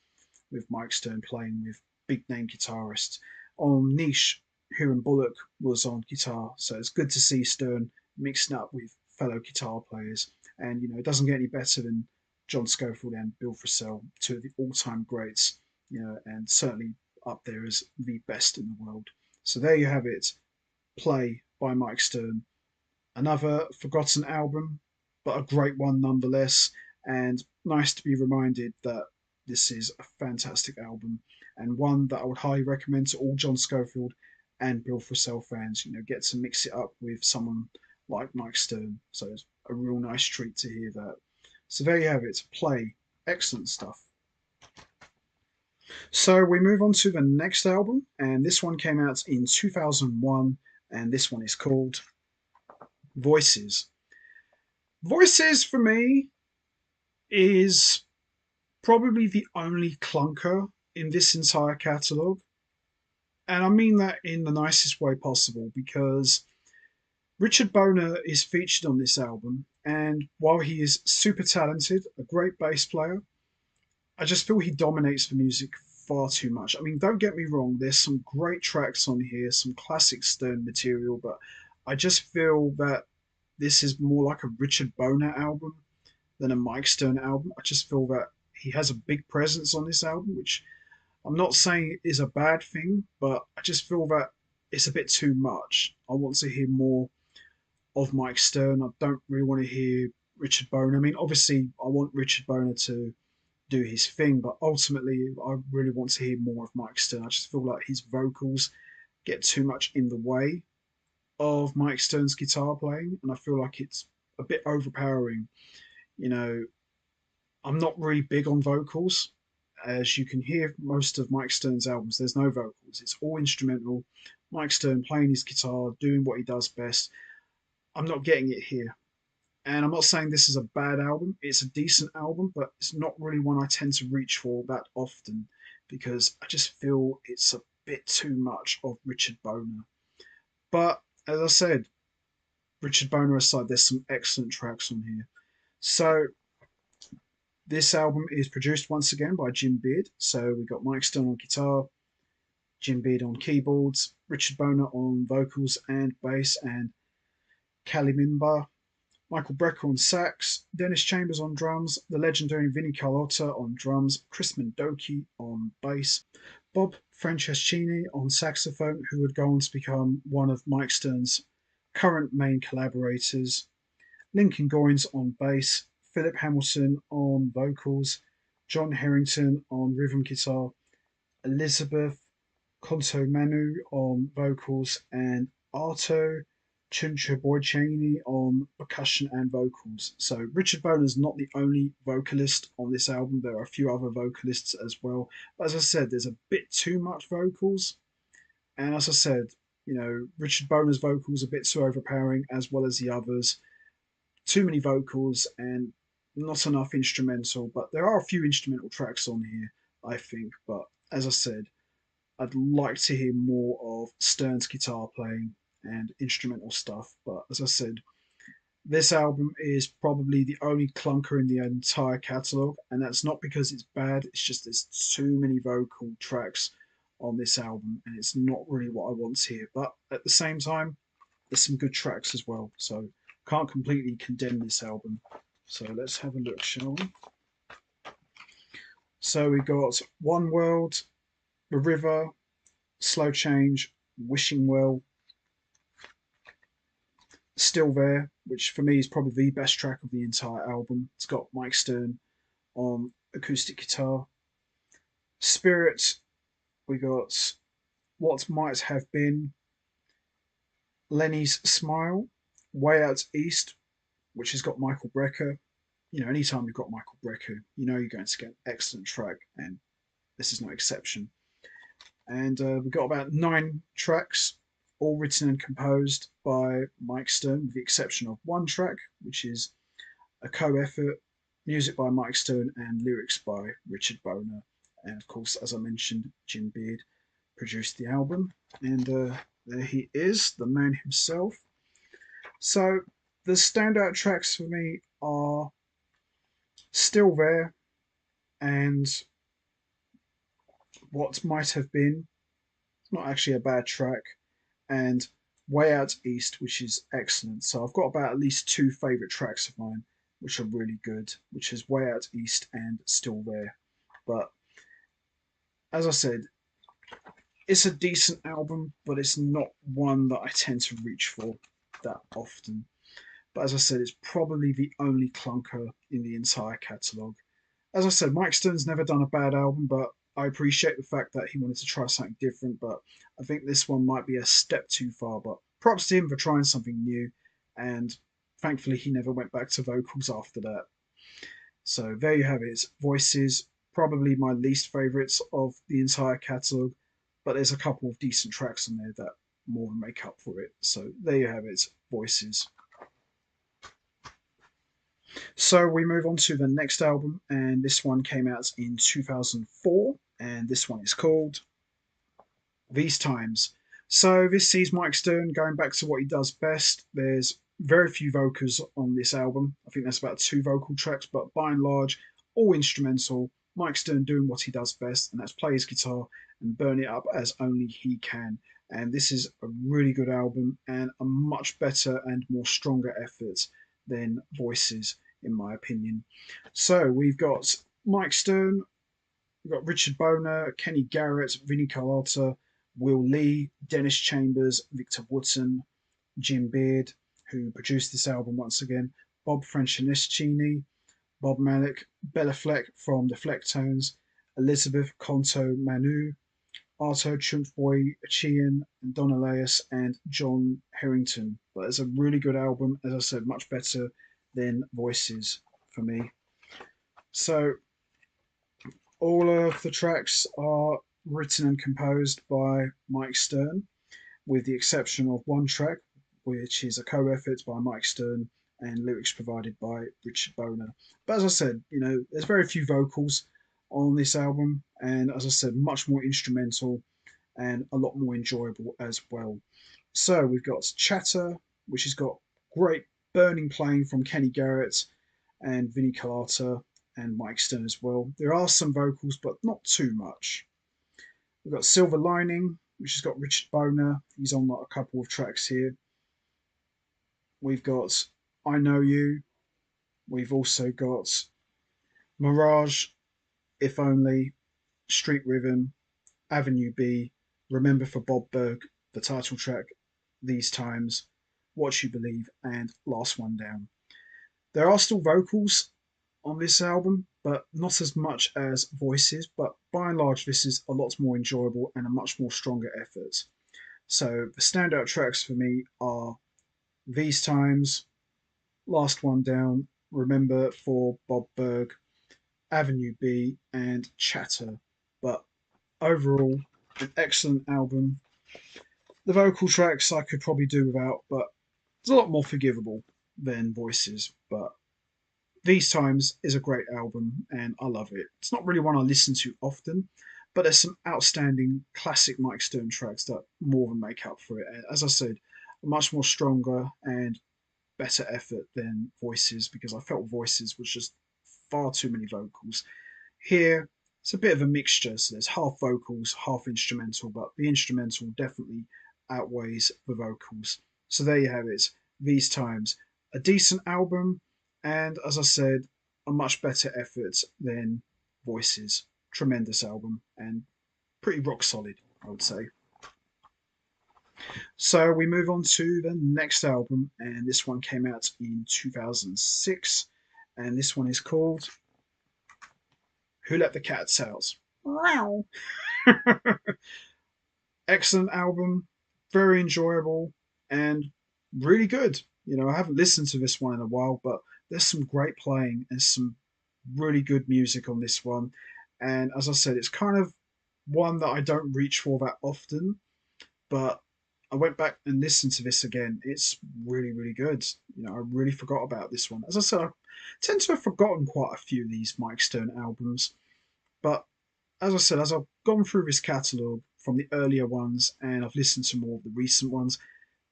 with Mike Stern playing with big name guitarists. On Niche, Huron Bullock was on guitar, so it's good to see Stern mixing up with fellow guitar players. And it doesn't get any better than John Scofield and Bill Frisell, two of the all-time greats, and certainly up there as the best in the world. So there you have it, Play by Mike Stern. Another forgotten album, but a great one nonetheless, and nice to be reminded that this is a fantastic album and one that I would highly recommend to all John Scofield and Bill Frisell fans. Get to mix it up with someone like Mike Stern. So it's a real nice treat to hear that. So there you have it, Play. Excellent stuff. So we move on to the next album, and this one came out in 2001, and this one is called Voices. Voices for me is probably the only clunker in this entire catalogue. And I mean that in the nicest way possible because Richard Boner is featured on this album. And while he is super talented, a great bass player, I just feel he dominates the music far too much. I mean, don't get me wrong, there's some great tracks on here, some classic Stern material, but I just feel that this is more like a Richard Boner album than a Mike Stern album. I just feel that he has a big presence on this album, which I'm not saying is a bad thing, but I just feel that it's a bit too much. I want to hear more of Mike Stern. I don't really want to hear Richard Boner. I mean, obviously, I want Richard Boner to do his thing, but ultimately, I really want to hear more of Mike Stern. I just feel like his vocals get too much in the way of Mike Stern's guitar playing, and I feel like it's a bit overpowering. You know, I'm not really big on vocals. As you can hear, most of Mike Stern's albums, there's no vocals. It's all instrumental. Mike Stern playing his guitar, doing what he does best. I'm not getting it here. And I'm not saying this is a bad album. It's a decent album, but it's not really one I tend to reach for that often because I just feel it's a bit too much of Richard Boner. But as I said, Richard Boner aside, there's some excellent tracks on here. So this album is produced once again by Jim Beard. So we got Mike Stern on guitar, Jim Beard on keyboards, Richard Boner on vocals and bass, and Kalimimba, Michael Brecker on sax, Dennis Chambers on drums, the legendary Vinnie Carlotta on drums, Chris Mendoki on bass, Bob Franceschini on saxophone, who would go on to become one of Mike Stern's current main collaborators, Lincoln Goines on bass, Philip Hamilton on vocals, John Harrington on rhythm guitar, Elizabeth Contomanu on vocals, and Arto Chunchaboycheni on percussion and vocals. So Richard Boner's not the only vocalist on this album. There are a few other vocalists as well. But as I said, there's a bit too much vocals. And as I said, Richard Boner's vocals are a bit too overpowering, as well as the others. Too many vocals and not enough instrumental. But there are a few instrumental tracks on here, I think. But as I said, I'd like to hear more of Stern's guitar playing and instrumental stuff. But as I said, this album is probably the only clunker in the entire catalogue, and that's not because it's bad, it's just there's too many vocal tracks on this album, and it's not really what I want to hear. But at the same time, there's some good tracks as well, so can't completely condemn this album. So let's have a look, shall we? So we got One World, The River, Slow Change, Wishing Well, Still There, which for me is probably the best track of the entire album. It's got Mike Stern on acoustic guitar. Spirit, we got What Might Have Been, Lenny's Smile, Way Out East, which has got Michael Brecker. Anytime you've got Michael Brecker, you're going to get an excellent track, and this is no exception. And we've got about 9 tracks, all written and composed by Mike Stern, with the exception of one track, which is a co-effort, music by Mike Stern and lyrics by Richard Boner. And of course, as I mentioned, Jim Beard produced the album. And there he is, the man himself. So The standout tracks for me are Still There and What Might Have Been. It's not actually a bad track. And Way Out East, which is excellent. So I've got about at least two favourite tracks of mine, which are really good, which is Way Out East and Still There. But as I said, it's a decent album, but it's not one that I tend to reach for that often. But as I said, it's probably the only clunker in the entire catalogue. As I said, Mike Stern's never done a bad album, but I appreciate the fact that he wanted to try something different. But I think this one might be a step too far. But props to him for trying something new. And thankfully, he never went back to vocals after that. So there you have it. Voices, probably my least favourites of the entire catalogue. But there's a couple of decent tracks on there that more than make up for it. So there you have it. Voices. So we move on to the next album, and this one came out in 2004, and this one is called These Times. So this sees Mike Stern going back to what he does best. There's very few vocals on this album. I think that's about two vocal tracks, but by and large, all instrumental. Mike Stern doing what he does best, and that's play his guitar and burn it up as only he can. And this is a really good album and a much better and more stronger effort than Voices, in my opinion. So we've got Mike Stern, we've got Richard Boner, Kenny Garrett, Vinnie Colaiuta, Will Lee, Dennis Chambers, Victor Wooten, Jim Beard, who produced this album once again, Bob Franceschini, Bob Malik, Bella Fleck from the Flecktones, Elizabeth Conto Manu, Arto Chuntboy Chian, Don Elias, and John Harrington. But it's a really good album, as I said, much better than Voices for me. So all of the tracks are written and composed by Mike Stern, with the exception of one track, which is a co-effort by Mike Stern and lyrics provided by Richard Boner. But as I said, there's very few vocals on this album, and as I said, much more instrumental and a lot more enjoyable as well. So we've got Chatter, which has got great burning playing from Kenny Garrett and Vinnie Colaiuta and Mike Stern as well. There are some vocals, but not too much. We've got Silver Lining, which has got Richard Boner. He's on a couple of tracks here. We've got I Know You. We've also got Mirage, If Only, Street Rhythm, Avenue B, Remember for Bob Berg, the title track, These Times, What You Believe, and Last One Down. There are still vocals on this album, but not as much as Voices, but by and large this is a lot more enjoyable and a much more stronger effort. So the standout tracks for me are These Times, Last One Down, Remember for Bob Berg, Avenue B, and Chatter. But overall, an excellent album. The vocal tracks I could probably do without, but it's a lot more forgivable than Voices. But These Times is a great album and I love it. It's not really one I listen to often, but there's some outstanding classic Mike Stern tracks that more than make up for it. And as I said, a much more stronger and better effort than Voices, because I felt Voices was just far too many vocals. Here, it's a bit of a mixture, so there's half vocals, half instrumental, but the instrumental definitely outweighs the vocals. So there you have it. These Times, a decent album, and as I said, a much better effort than Voices. Tremendous album and pretty rock solid, I would say. So we move on to the next album, and this one came out in 2006, and this one is called Who Let the Cats Out? Wow. Excellent album, very enjoyable, and really good. I haven't listened to this one in a while, but there's some great playing and some really good music on this one. And as I said, it's kind of one that I don't reach for that often, but I went back and listened to this again. It's really, really good. I really forgot about this one. As I said, I tend to have forgotten quite a few of these Mike Stern albums, but as I said, as I've gone through this catalogue from the earlier ones and I've listened to more of the recent ones,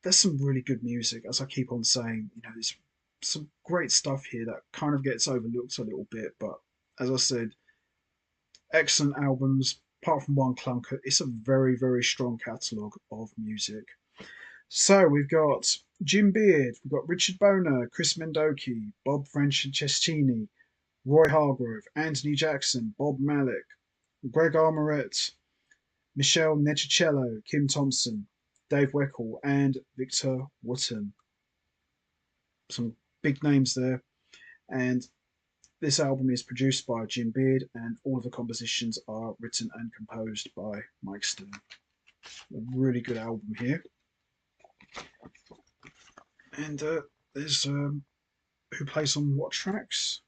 there's some really good music, as I keep on saying. You know, there's some great stuff here that kind of gets overlooked a little bit, but as I said, excellent albums. Apart from one clunker, it's a very, very strong catalogue of music. So we've got Jim Beard, we've got Richard Boner, Chris Mendoki, Bob Franceschini, Roy Hargrove, Anthony Jackson, Bob Malik, Greg Armoret, Michelle Necicello, Kim Thompson, Dave Weckl, and Victor Wooten. Some big names there. And this album is produced by Jim Beard, and all of the compositions are written and composed by Mike Stern. A really good album here. And there's who plays on what tracks.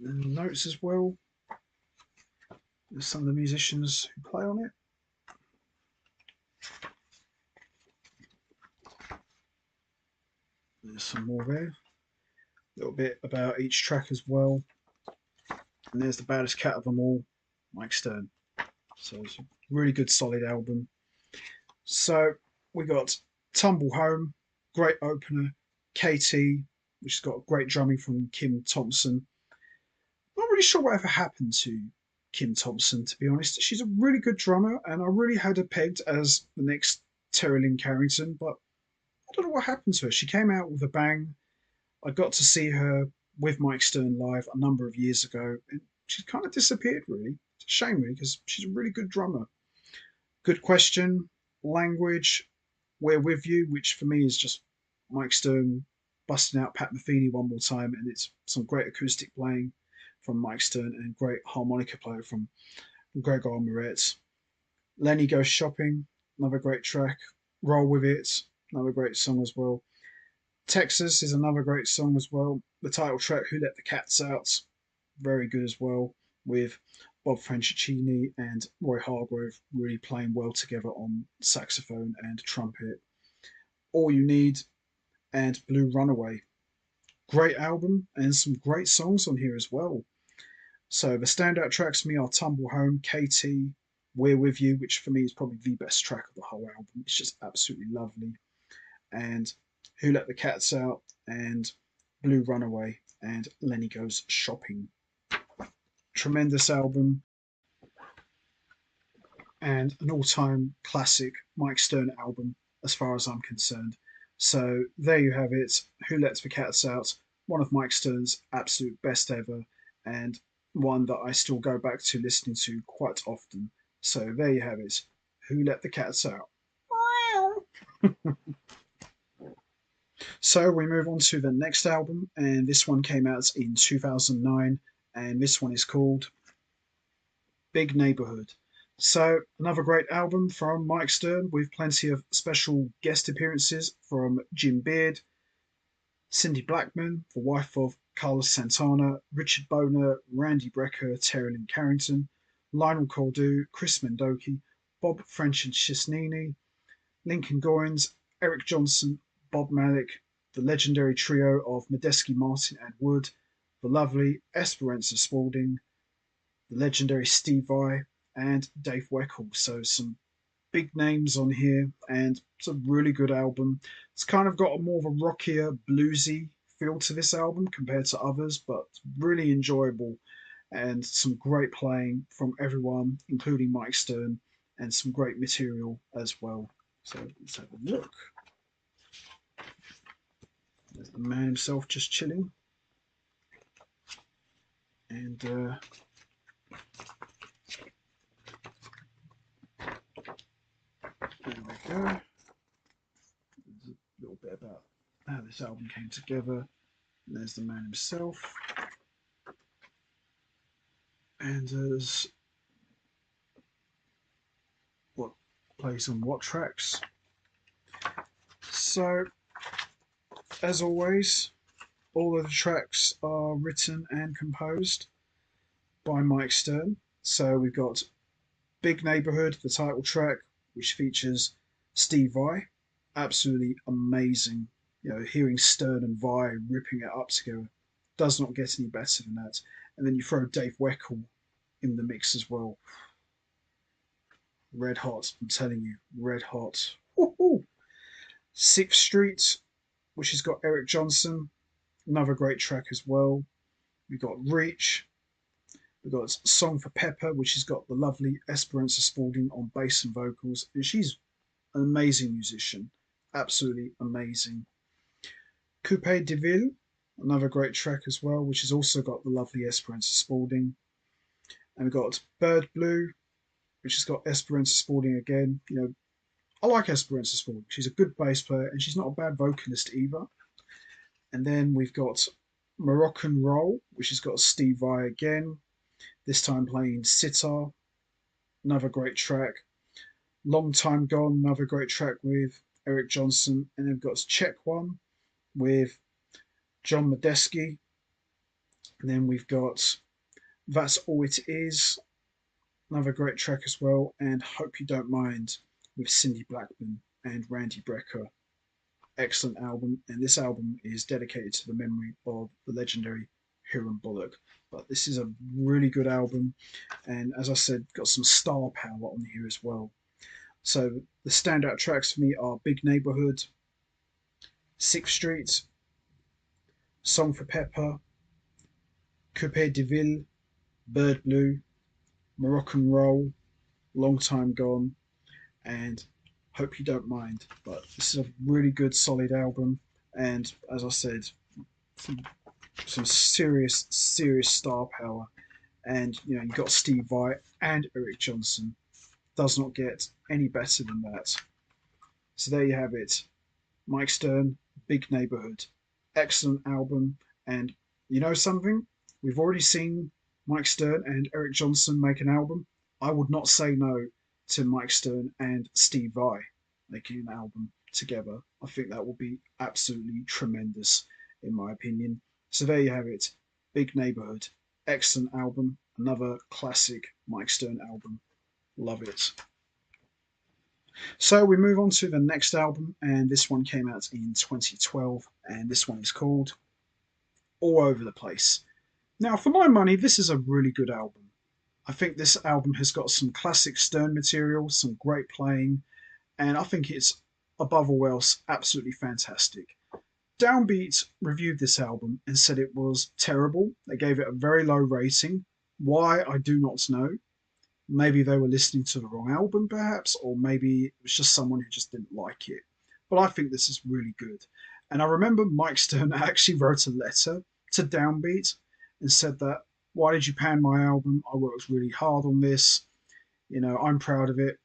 And notes as well. There's some of the musicians who play on it. There's some more there. A little bit about each track as well. And there's the baddest cat of them all, Mike Stern. So it's a really good, solid album. So we got Tumble Home, great opener. KT, which has got great drumming from Kim Thompson. Not really sure whatever happened to Kim Thompson, to be honest. She's a really good drummer, and I really had her pegged as the next Terry Lynn Carrington, but I don't know what happened to her. She came out with a bang. I got to see her with Mike Stern live a number of years ago, and she's kind of disappeared, really. It's a shame, really, because she's a really good drummer. Good Question, Language, We're With You, which for me is just Mike Stern busting out Pat Metheny one more time, and it's some great acoustic playing from Mike Stern and great harmonica player from Greg Armoret. Lenny Goes Shopping, another great track. Roll With It, another great song as well. Texas is another great song as well. The title track, Who Let the Cats Out, very good as well, with Bob Franceschini and Roy Hargrove really playing well together on saxophone and trumpet. All You Need and Blue Runaway. Great album and some great songs on here as well. So the standout tracks for me are Tumble Home, KT, We're With You, which for me is probably the best track of the whole album. It's just absolutely lovely. And Who Let the Cats Out and Blue Runaway and Lenny Goes Shopping. Tremendous album and an all-time classic Mike Stern album as far as I'm concerned. So there you have it. Who Let the Cats Out, one of Mike Stern's absolute best ever, and one that I still go back to listening to quite often. So there you have it. Who Let the Cats Out. So we move on to the next album, and this one came out in 2009, and this one is called Big Neighborhood. So another great album from Mike Stern with plenty of special guest appearances from Jim Beard, Cindy Blackman, the wife of Carlos Santana, Richard Boner, Randy Brecker, Terry Lynn Carrington, Lionel Cordew, Chris Mendoki, Bob Franceschini, Lincoln Goins, Eric Johnson, Bob Malik, the legendary trio of Medeski, Martin and Wood, the lovely Esperanza Spalding, the legendary Steve Vai, and Dave Weckl. So some big names on here, and it's a really good album. It's kind of got a more of a rockier, bluesy feel to this album compared to others, but really enjoyable, and some great playing from everyone, including Mike Stern, and some great material as well. So let's have a look. There's the man himself just chilling. And there we go. There's a little bit about how this album came together. And there's the man himself. And there's what plays on what tracks. So, as always, all of the tracks are written and composed by Mike Stern. So we've got Big Neighborhood, the title track, which features Steve Vai. Absolutely amazing. You know, hearing Stern and Vai ripping it up together does not get any better than that. And then you throw Dave Weckl in the mix as well. red hot. I'm telling you, red hot. Woohoo! 6th Street, which has got Eric Johnson, another great track as well. We've got Reach. We've got Song for Pepper, which has got the lovely Esperanza Spalding on bass and vocals, and she's an amazing musician, absolutely amazing. Coupe de Ville, another great track as well, which has also got the lovely Esperanza Spalding. And we've got Bird Blue, which has got Esperanza Spalding again. You know, I like Esperanza Spalding. She's a good bass player, and she's not a bad vocalist either. And then we've got Moroccan Roll, which has got Steve Vai again, this time playing sitar, another great track. Long Time Gone, another great track with Eric Johnson. And then we've got Check One with John Medeski. And then we've got That's All It Is, another great track as well. And Hope You Don't Mind with Cindy Blackman and Randy Brecker. Excellent album. And this album is dedicated to the memory of the legendary Hiram Bullock. But this is a really good album. And as I said, got some star power on here as well. So the standout tracks for me are Big Neighborhood, 6th Street, Song for Pepper, Coupe de Ville, Bird Blue, Moroccan Roll, Long Time Gone, and Hope You Don't Mind. But this is a really good, solid album. And as I said, some serious, serious star power. And you know, you got Steve Vai and Eric Johnson. Does not get any better than that. So there you have it. Mike Stern, Big Neighborhood. Excellent album. And you know something? We've already seen Mike Stern and Eric Johnson make an album. I would not say no to Mike Stern and Steve Vai making an album together. I think that will be absolutely tremendous, in my opinion. So there you have it. Big Neighborhood. Excellent album. Another classic Mike Stern album. Love it. So we move on to the next album, and this one came out in 2012, and this one is called All Over the Place. Now, for my money, this is a really good album. I think this album has got some classic Stern material, some great playing, and I think it's, above all else, absolutely fantastic. Downbeat reviewed this album and said it was terrible. They gave it a very low rating. Why, I do not know. Maybe they were listening to the wrong album, perhaps, or maybe it was just someone who just didn't like it. But I think this is really good. And I remember Mike Stern actually wrote a letter to Downbeat and said that, why did you pan my album? I worked really hard on this. You know, I'm proud of it,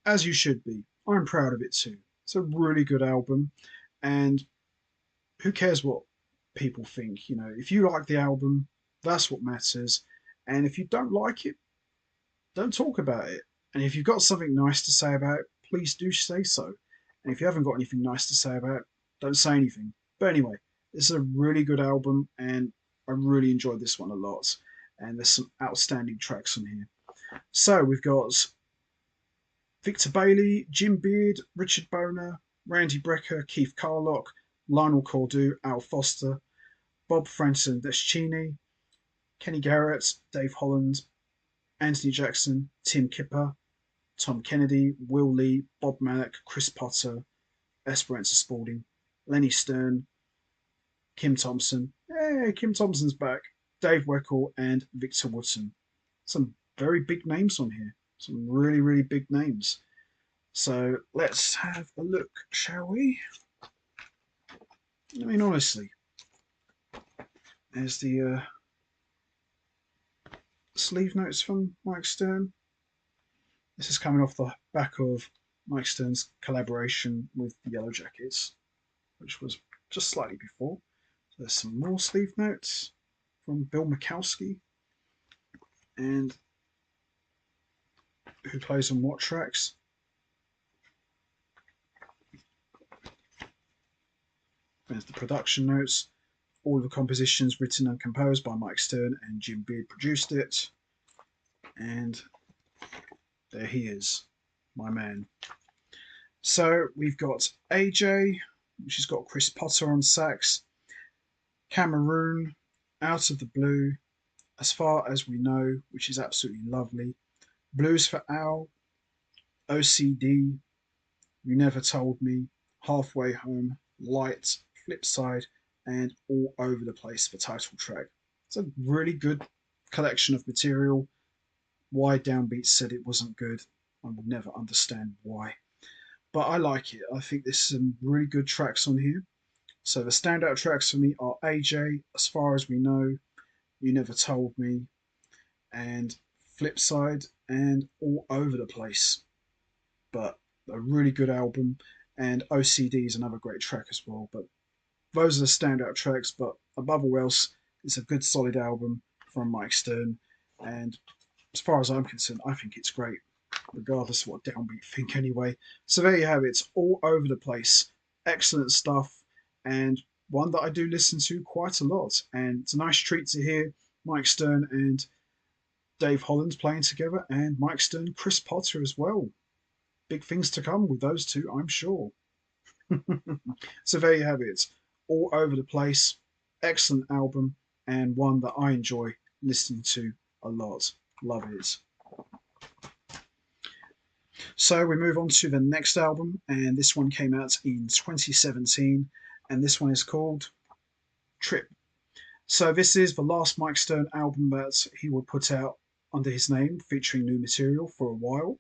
as you should be. I'm proud of it too. It's a really good album. And who cares what people think? You know, if you like the album, that's what matters. And if you don't like it, don't talk about it. And if you've got something nice to say about it, please do say so. And if you haven't got anything nice to say about it, don't say anything. But anyway, this is a really good album, and I really enjoyed this one a lot. And there's some outstanding tracks on here. So we've got Victor Bailey, Jim Beard, Richard Boner, Randy Brecker, Keith Carlock, Lionel Cordew, Al Foster, Bob Francescheini, Kenny Garrett, Dave Holland, Anthony Jackson, Tim Kipper, Tom Kennedy, Will Lee, Bob Malek, Chris Potter, Esperanza Spalding, Lenny Stern, Kim Thompson. Hey, Kim Thompson's back. Dave Weckl and Victor Wooten. Some very big names on here. Some really, really big names. So let's have a look, shall we? I mean, honestly, there's the sleeve notes from Mike Stern. This is coming off the back of Mike Stern's collaboration with the Yellow Jackets, which was just slightly before. So there's some more sleeve notes from Bill Mikowski, and who plays on what tracks. There's the production notes. All the compositions written and composed by Mike Stern, and Jim Beard produced it. And there he is, my man. So we've got AJ, which has got Chris Potter on sax, Cameroon, Out of the Blue, As Far as We Know, which is absolutely lovely, Blues for Al, OCD, You Never Told Me, Halfway Home, Light, Flipside, and All Over the Place, the title track. It's a really good collection of material. Why Downbeat said it wasn't good, I will never understand why. But I like it. I think there's some really good tracks on here. So the standout tracks for me are AJ, As Far As We Know, You Never Told Me, and Flipside, and All Over the Place. But a really good album, and OCD is another great track as well. But those are the standout tracks. But above all else, it's a good solid album from Mike Stern, and as far as I'm concerned, I think it's great, regardless of what Downbeat think anyway. So there you have it. It's All Over the Place. Excellent stuff, and one that I do listen to quite a lot. And it's a nice treat to hear Mike Stern and Dave Holland playing together, and Mike Stern, Chris Potter as well. Big things to come with those two, I'm sure. So there you have it. All Over the Place. Excellent album, and one that I enjoy listening to a lot. Love it. So we move on to the next album, and this one came out in 2017, and this one is called Trip. So this is the last Mike Stern album that he would put out under his name, featuring new material for a while.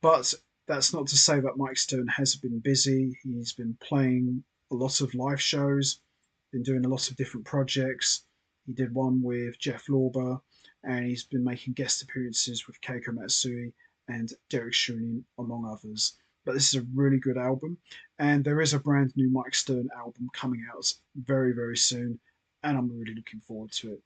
But that's not to say that Mike Stern hasn't been busy. He's been playing a lot of live shows, been doing a lot of different projects. He did one with Jeff Lorber, and he's been making guest appearances with Keiko Matsui and Derek Shunin, among others. But this is a really good album, and there is a brand new Mike Stern album coming out very, very soon, and I'm really looking forward to it.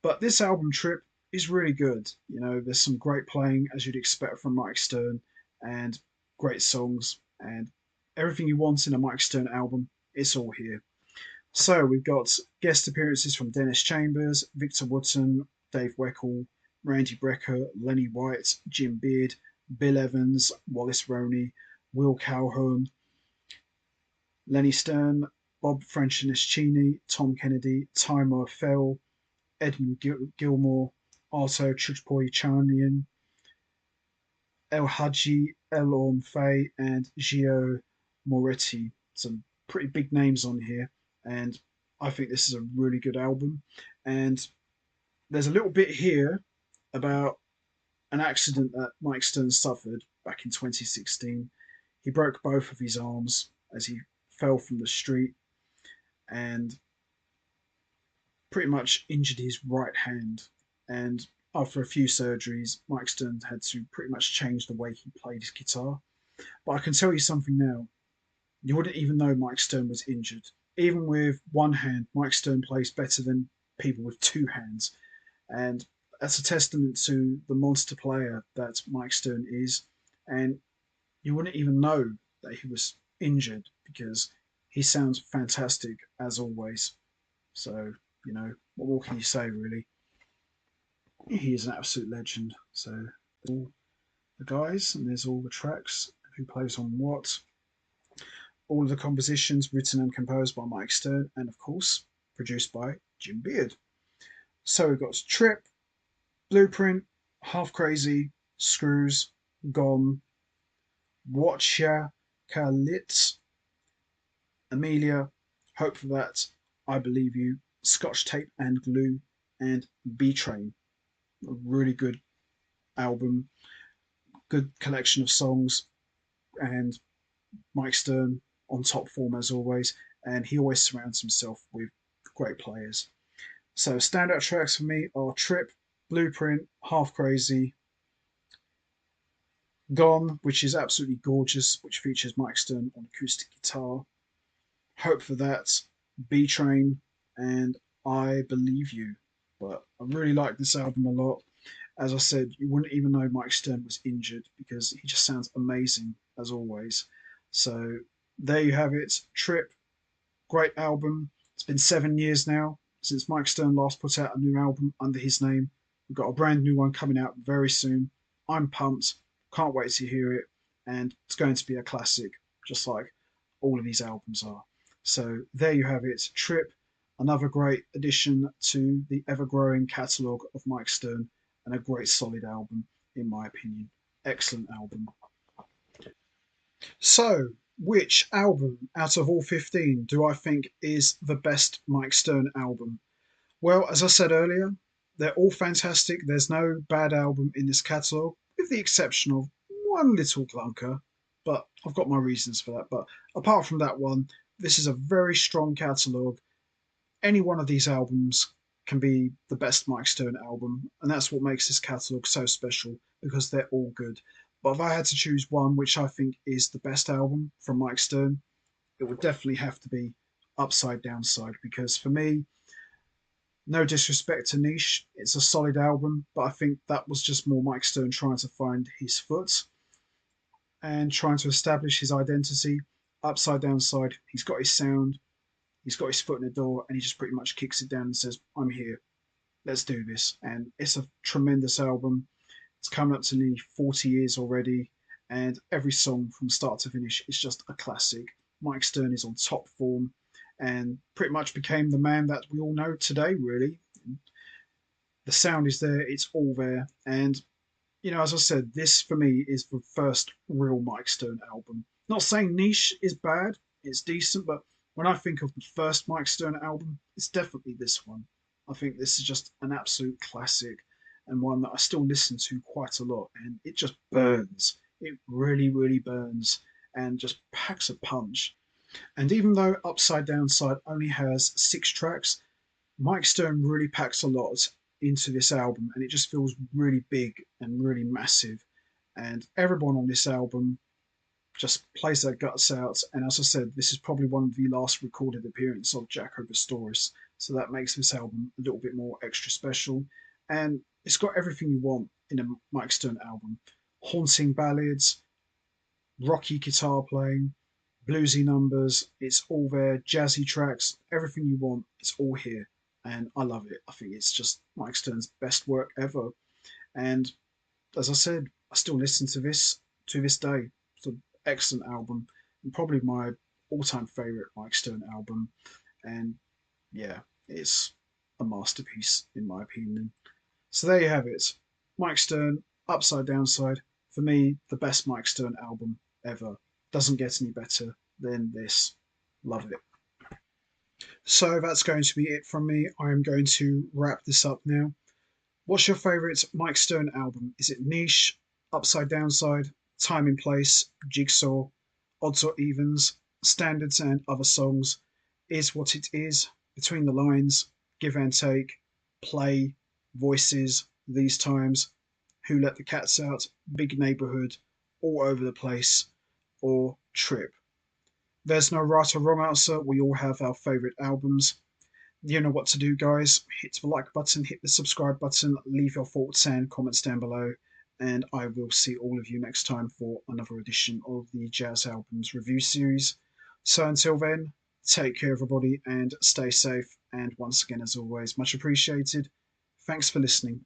But this album, Trip, is really good. You know, there's some great playing, as you'd expect from Mike Stern, and great songs, and everything you want in a Mike Stern album, it's all here. So we've got guest appearances from Dennis Chambers, Victor Wooten, Dave Weckl, Randy Brecker, Lenny White, Jim Beard, Bill Evans, Wallace Roney, Will Calhoun, Lenny Stern, Bob Franceschini, Tom Kennedy, Timur Fell, Edmund Gilmore, Arto Chukpoichanian, El Hadji, El Ormfei, and Gio Moretti. Some pretty big names on here, and I think this is a really good album. And there's a little bit here about an accident that Mike Stern suffered back in 2016. He broke both of his arms as he fell from the street and pretty much injured his right hand. And after a few surgeries, Mike Stern had to pretty much change the way he played his guitar. But I can tell you something now. You wouldn't even know Mike Stern was injured. Even with one hand, Mike Stern plays better than people with two hands. And that's a testament to the monster player that Mike Stern is. And you wouldn't even know that he was injured because he sounds fantastic as always. So, you know, what more can you say, really? He is an absolute legend. So, all the guys, and there's all the tracks, who plays on what. All of the compositions written and composed by Mike Stern, and of course, produced by Jim Beard. So we've got Trip, Blueprint, Half Crazy, Screws, Gone, Watcha, Kalit, Amelia, Hope for That, I Believe You, Scotch Tape and Glue, and B Train. A really good album, good collection of songs, and Mike Stern on top form as always, and he always surrounds himself with great players. So standout tracks for me are Trip, Blueprint, Half Crazy, Gone, which is absolutely gorgeous, which features Mike Stern on acoustic guitar, Hope for That, B Train, and I Believe You. But I really like this album a lot. As I said, you wouldn't even know Mike Stern was injured because he just sounds amazing as always. So there you have it. Trip, great album. It's been 7 years now since Mike Stern last put out a new album under his name. We've got a brand new one coming out very soon. I'm pumped. Can't wait to hear it. And it's going to be a classic, just like all of these albums are. So there you have it. Trip, another great addition to the ever-growing catalogue of Mike Stern, and a great solid album, in my opinion. Excellent album. So, which album out of all 15 do I think is the best Mike Stern album? Well, as I said earlier, they're all fantastic. There's no bad album in this catalogue, with the exception of one little clunker, but I've got my reasons for that. But apart from that one, this is a very strong catalogue. Any one of these albums can be the best Mike Stern album, and that's what makes this catalogue so special because they're all good. But if I had to choose one which I think is the best album from Mike Stern, it would definitely have to be Upside Downside because for me, no disrespect to Niche, it's a solid album, but I think that was just more Mike Stern trying to find his foot and trying to establish his identity. Upside Downside, he's got his sound, he's got his foot in the door, and he just pretty much kicks it down and says, I'm here, let's do this. And it's a tremendous album. It's coming up to nearly 40 years already, and every song from start to finish is just a classic. Mike Stern is on top form and pretty much became the man that we all know today, really. The sound is there, it's all there. And, as I said, this for me is the first real Mike Stern album. Not saying Niche is bad, it's decent, but when I think of the first Mike Stern album, it's definitely this one. I think this is just an absolute classic and one that I still listen to quite a lot, and it just burns. It really, really burns and just packs a punch. And even though Upside Downside only has 6 tracks, Mike Stern really packs a lot into this album, and it just feels really big and really massive. And everyone on this album just plays their guts out. And as I said, this is probably one of the last recorded appearances of Jaco Pastorius, so that makes this album a little bit more extra special. And it's got everything you want in a Mike Stern album: haunting ballads, rocky guitar playing, bluesy numbers. It's all there, jazzy tracks, everything you want. It's all here, and I love it. I think it's just Mike Stern's best work ever. And as I said, I still listen to this day. It's an excellent album, and probably my all-time favorite Mike Stern album. And yeah, it's a masterpiece in my opinion. So there you have it, Mike Stern, Upside Downside. For me, the best Mike Stern album ever. Doesn't get any better than this. Love it. So that's going to be it from me. I am going to wrap this up now. What's your favourite Mike Stern album? Is it Niche, Upside Downside, Time and Place, Jigsaw, Odds or Evens, Standards and Other Songs, Is What It Is, Between the Lines, Give and Take, Play, Voices, These Times, Who Let the Cats Out, Big Neighbourhood, All Over the Place, or Trip? There's no right or wrong answer. We all have our favourite albums. You know what to do, guys. Hit the like button, hit the subscribe button, leave your thoughts and comments down below, and I will see all of you next time for another edition of the Jazz Albums Review Series. So until then, take care, everybody, and stay safe. And once again, as always, much appreciated. Thanks for listening.